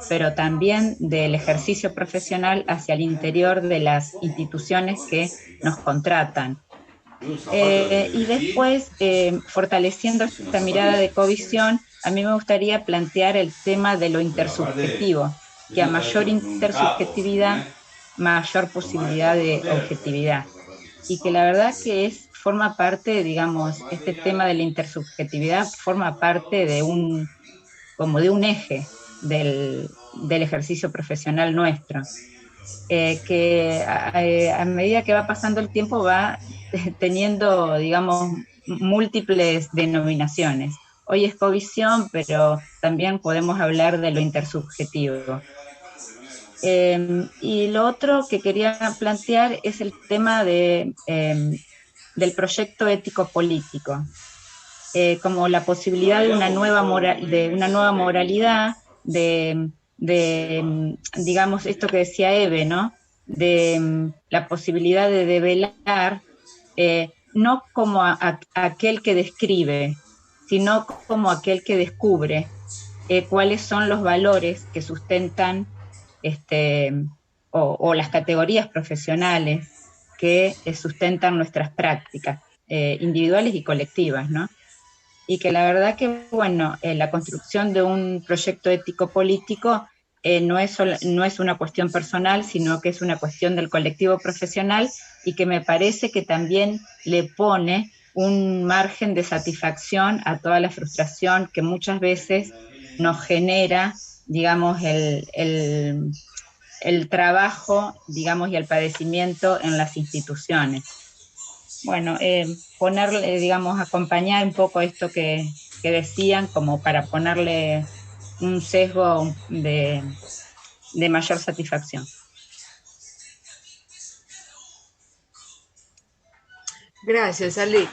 pero también del ejercicio profesional hacia el interior de las instituciones que nos contratan. Y después, fortaleciendo esta mirada de covisión, a mí me gustaría plantear el tema de lo intersubjetivo, que a mayor intersubjetividad, mayor posibilidad de objetividad. Y que la verdad que forma parte, digamos, este tema de la intersubjetividad forma parte de un eje del ejercicio profesional nuestro. Que a medida que va pasando el tiempo va teniendo, digamos, múltiples denominaciones. Hoy es covisión, pero también podemos hablar de lo intersubjetivo. Y lo otro que quería plantear es el tema del proyecto ético-político, como la posibilidad de una nueva moralidad, digamos, esto que decía Eve, ¿no? De la posibilidad de develar, no como aquel que describe, sino como aquel que descubre cuáles son los valores que sustentan o las categorías profesionales que sustentan nuestras prácticas individuales y colectivas, ¿no? Y que la verdad que, bueno, la construcción de un proyecto ético-político no es una cuestión personal, sino que es una cuestión del colectivo profesional, y que me parece que también le pone un margen de satisfacción a toda la frustración que muchas veces nos genera, digamos, el trabajo, digamos, y el padecimiento en las instituciones. Bueno, ponerle, digamos, acompañar un poco esto que decían, como para ponerle un sesgo de mayor satisfacción. Gracias, Ale.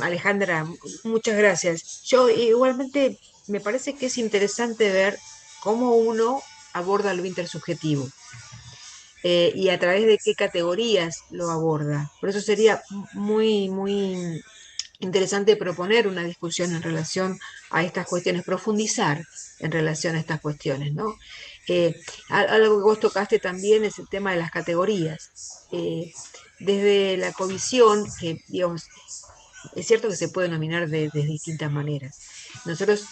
Alejandra, muchas gracias. Yo igualmente me parece que es interesante ver cómo uno aborda lo intersubjetivo. Y a través de qué categorías lo aborda. Por eso sería muy, muy interesante proponer una discusión en relación a estas cuestiones, profundizar en relación a estas cuestiones, ¿no? Algo que vos tocaste también es el tema de las categorías. Desde la covisión, que digamos, es cierto que se puede nominar de distintas maneras. Nosotros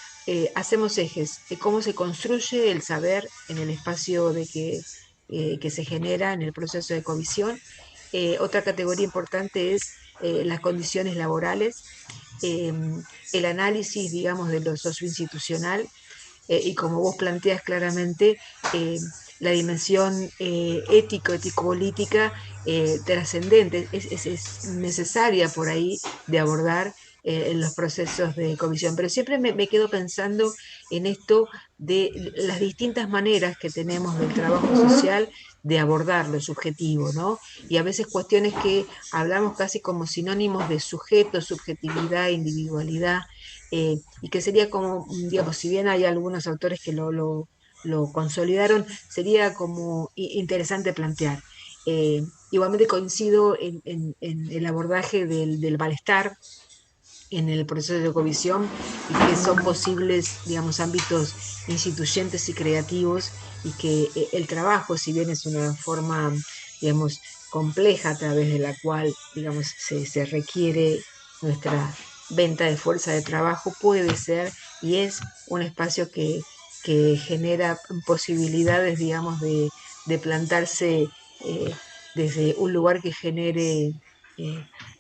hacemos ejes de cómo se construye el saber en el espacio que se genera en el proceso de covisión. Otra categoría importante es las condiciones laborales, el análisis, digamos, de lo socioinstitucional, y como vos planteas claramente, la dimensión ético-política trascendente, es necesaria por ahí de abordar en los procesos de covisión. Pero siempre me quedo pensando en esto de las distintas maneras que tenemos del trabajo social de abordar lo subjetivo, ¿no? Y a veces cuestiones que hablamos casi como sinónimos de sujeto, subjetividad, individualidad, y que sería como, digamos, si bien hay algunos autores que lo consolidaron, sería como interesante plantear. Igualmente coincido en el abordaje del malestar en el proceso de covisión, y que son posibles, digamos, ámbitos instituyentes y creativos, y que el trabajo, si bien es una forma, digamos, compleja a través de la cual, digamos, se requiere nuestra venta de fuerza de trabajo, puede ser y es un espacio que genera posibilidades, digamos, de plantarse desde un lugar que genere,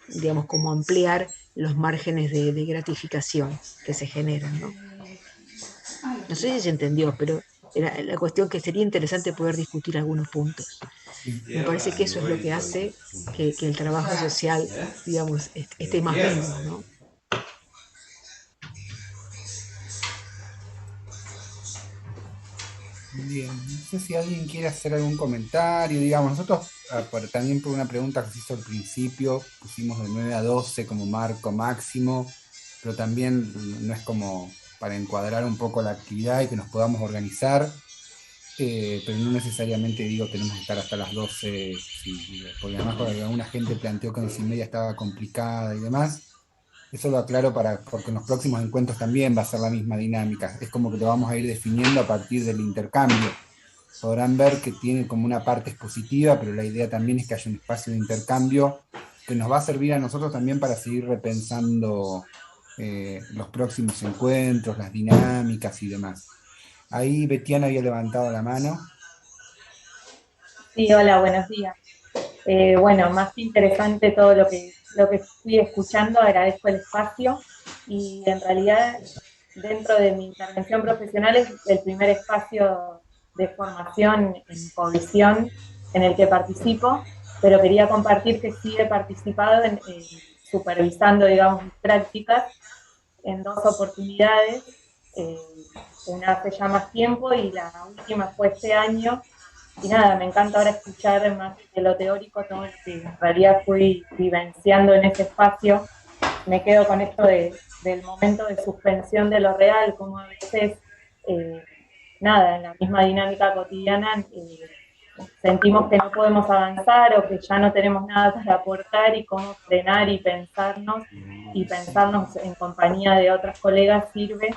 digamos, como ampliar los márgenes de gratificación que se generan, ¿no? No sé si se entendió, pero era la cuestión que sería interesante poder discutir algunos puntos. Me parece que eso es lo que hace que el trabajo social, digamos, esté más vivo, ¿no? Bien, no sé si alguien quiere hacer algún comentario, digamos, nosotros también por una pregunta que se hizo al principio, pusimos de 9 a 12 como marco máximo, pero también no es como para encuadrar un poco la actividad y que nos podamos organizar, pero no necesariamente digo tenemos que estar hasta las 12, porque además alguna gente planteó que 11:30 estaba complicada y demás. Eso lo aclaro porque en los próximos encuentros también va a ser la misma dinámica. Es como que lo vamos a ir definiendo a partir del intercambio. Podrán ver que tiene como una parte expositiva, pero la idea también es que haya un espacio de intercambio que nos va a servir a nosotros también para seguir repensando los próximos encuentros, las dinámicas y demás. Ahí Betiana había levantado la mano. Sí, hola, buenos días. Bueno, más que interesante todo lo que fui escuchando, agradezco el espacio y en realidad dentro de mi intervención profesional es el primer espacio de formación en Covisión en el que participo, pero quería compartir que sí he participado en supervisando, digamos, mis prácticas en 2 oportunidades, eh, una hace ya más tiempo y la última fue este año. Y nada, me encanta ahora escuchar más de lo teórico, todo lo que en realidad fui vivenciando en ese espacio. Me quedo con esto del momento de suspensión de lo real, como a veces, nada, en la misma dinámica cotidiana sentimos que no podemos avanzar o que ya no tenemos nada para aportar y cómo frenar y pensarnos en compañía de otras colegas sirve.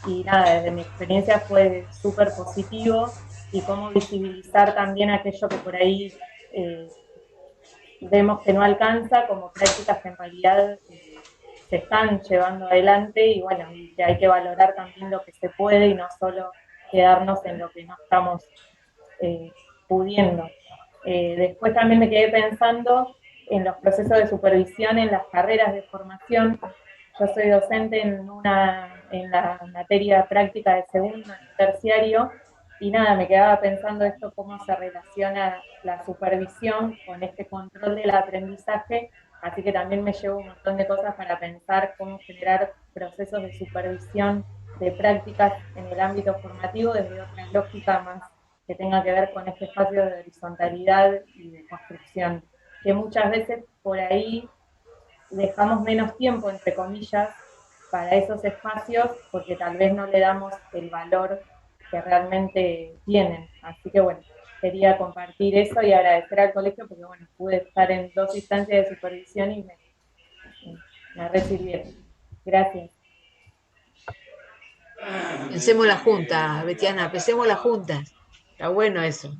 Y nada, desde mi experiencia fue súper positivo y cómo visibilizar también aquello que por ahí vemos que no alcanza, como prácticas que en realidad se están llevando adelante y bueno, y que hay que valorar también lo que se puede y no solo quedarnos en lo que no estamos pudiendo. Después también me quedé pensando en los procesos de supervisión, en las carreras de formación. Yo soy docente en la materia práctica de segundo y terciario, y nada, me quedaba pensando esto, cómo se relaciona la supervisión con este control del aprendizaje, así que también me llevo un montón de cosas para pensar cómo generar procesos de supervisión de prácticas en el ámbito formativo desde otra lógica más que tenga que ver con este espacio de horizontalidad y de construcción, que muchas veces por ahí dejamos menos tiempo, entre comillas, para esos espacios porque tal vez no le damos el valor que realmente tienen. Así que bueno, quería compartir eso y agradecer al colegio porque bueno, pude estar en 2 instancias de supervisión y me recibieron. Gracias. Pensemos la junta, Betiana, pensemos las juntas. Está bueno eso.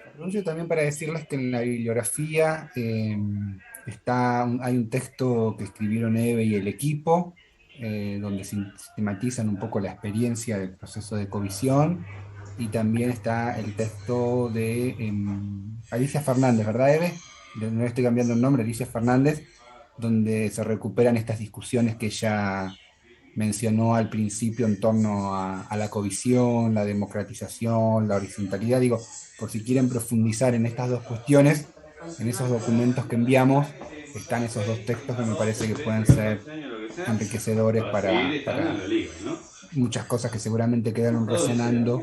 Aprovecho también para decirles que en la bibliografía hay un texto que escribieron Eve y el equipo, donde sistematizan un poco la experiencia del proceso de covisión, y también está el texto de Alicia Fernández, ¿verdad, Eve? No estoy cambiando el nombre, Alicia Fernández, donde se recuperan estas discusiones que ya mencionó al principio en torno a la covisión, la democratización, la horizontalidad. Digo, por si quieren profundizar en estas 2 cuestiones, en esos documentos que enviamos están esos 2 textos que me parece que pueden ser enriquecedores para muchas cosas que seguramente quedaron resonando,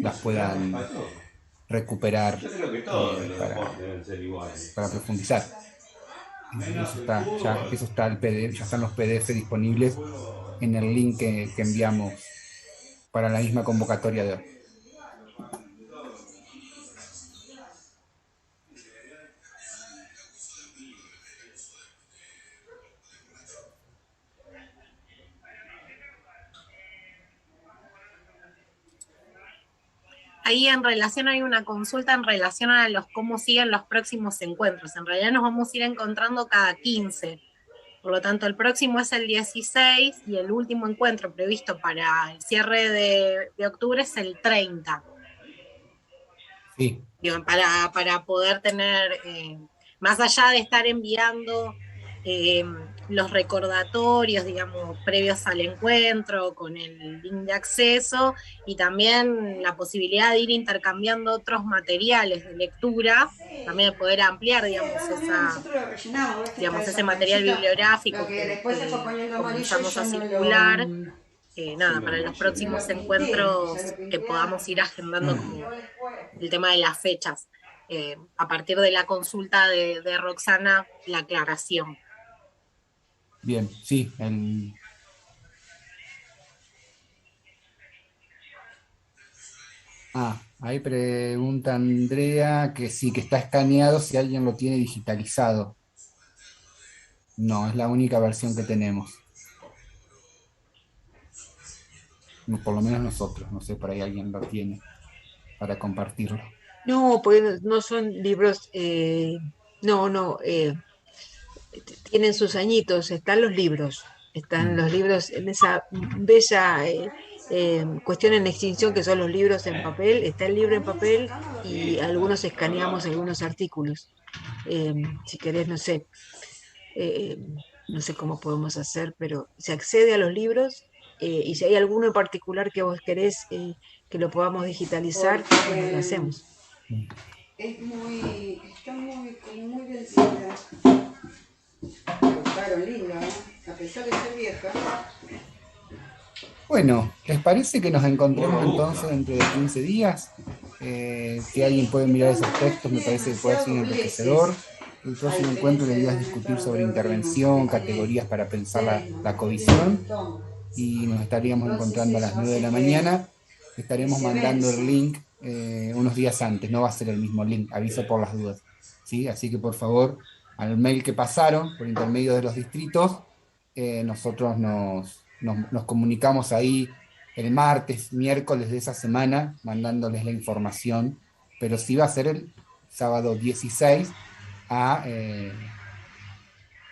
las puedan recuperar para profundizar. Eso está el PDF, ya están los PDF disponibles en el link que enviamos para la misma convocatoria de hoy. Ahí en relación hay una consulta en relación a cómo siguen los próximos encuentros. En realidad nos vamos a ir encontrando cada 15. Por lo tanto, el próximo es el 16 y el último encuentro previsto para el cierre de octubre es el 30. Sí. Para poder tener, más allá de estar enviando los recordatorios, digamos, previos al encuentro, con el link de acceso, y también la posibilidad de ir intercambiando otros materiales de lectura, también de poder ampliar, digamos, ese material bibliográfico que comenzamos a circular. Nada, para los próximos encuentros que podamos ir agendando como el tema de las fechas, a partir de la consulta de Roxana, la aclaración. Bien, sí. Ahí pregunta Andrea que sí, que está escaneado si alguien lo tiene digitalizado. No, es la única versión que tenemos. No, por lo menos nosotros, no sé, por ahí alguien lo tiene para compartirlo. No, porque no son libros, tienen sus añitos, están los libros en esa bella cuestión en extinción que son los libros en papel, está el libro en papel y algunos escaneamos algunos artículos. Si querés, eh, no sé cómo podemos hacer, pero se accede a los libros y si hay alguno en particular que vos querés que lo podamos digitalizar, bueno, lo hacemos. Está muy vencida. Me gustaron, linda, a pesar de ser vieja. Bueno, ¿les parece que nos encontremos entonces dentro de 15 días? Si alguien puede mirar esos textos, me parece que puede ser enriquecedor. El próximo encuentro la idea es discutir sobre intervención, categorías para pensar la covisión, y nos estaríamos encontrando a las 9 de la mañana. Estaremos mandando el link unos días antes, no va a ser el mismo link, aviso por las dudas, ¿sí? Así que por favor, al mail que pasaron por intermedio de los distritos, nosotros nos comunicamos ahí el martes, miércoles de esa semana, mandándoles la información, pero sí va a ser el sábado 16 a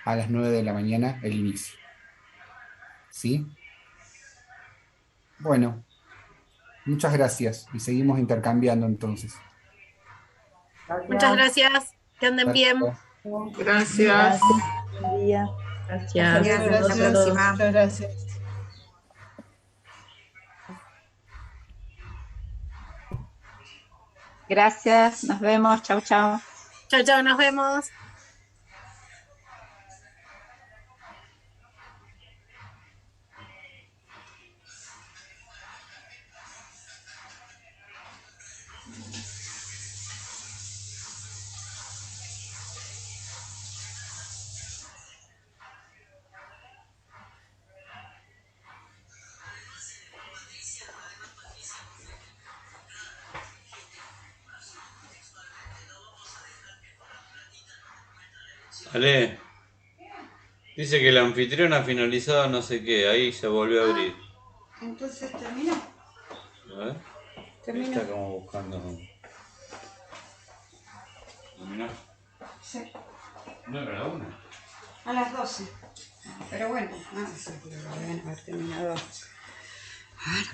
las 9 de la mañana el inicio. ¿Sí? Bueno, muchas gracias y seguimos intercambiando entonces. Muchas gracias, que anden bien. Gracias. Buen día. Gracias. Gracias. Hasta la próxima. Muchas gracias. Gracias, nos vemos. Chau, chau. Chao, chao, nos vemos. Ale, dice que el anfitrión ha finalizado no sé qué, ahí se volvió a abrir. Entonces terminó. A ver. Terminó. Está como buscando. ¿Terminó? Sí. ¿No era la 1? A las 12. Pero bueno, sí, pero lo deben haber terminado. A ver.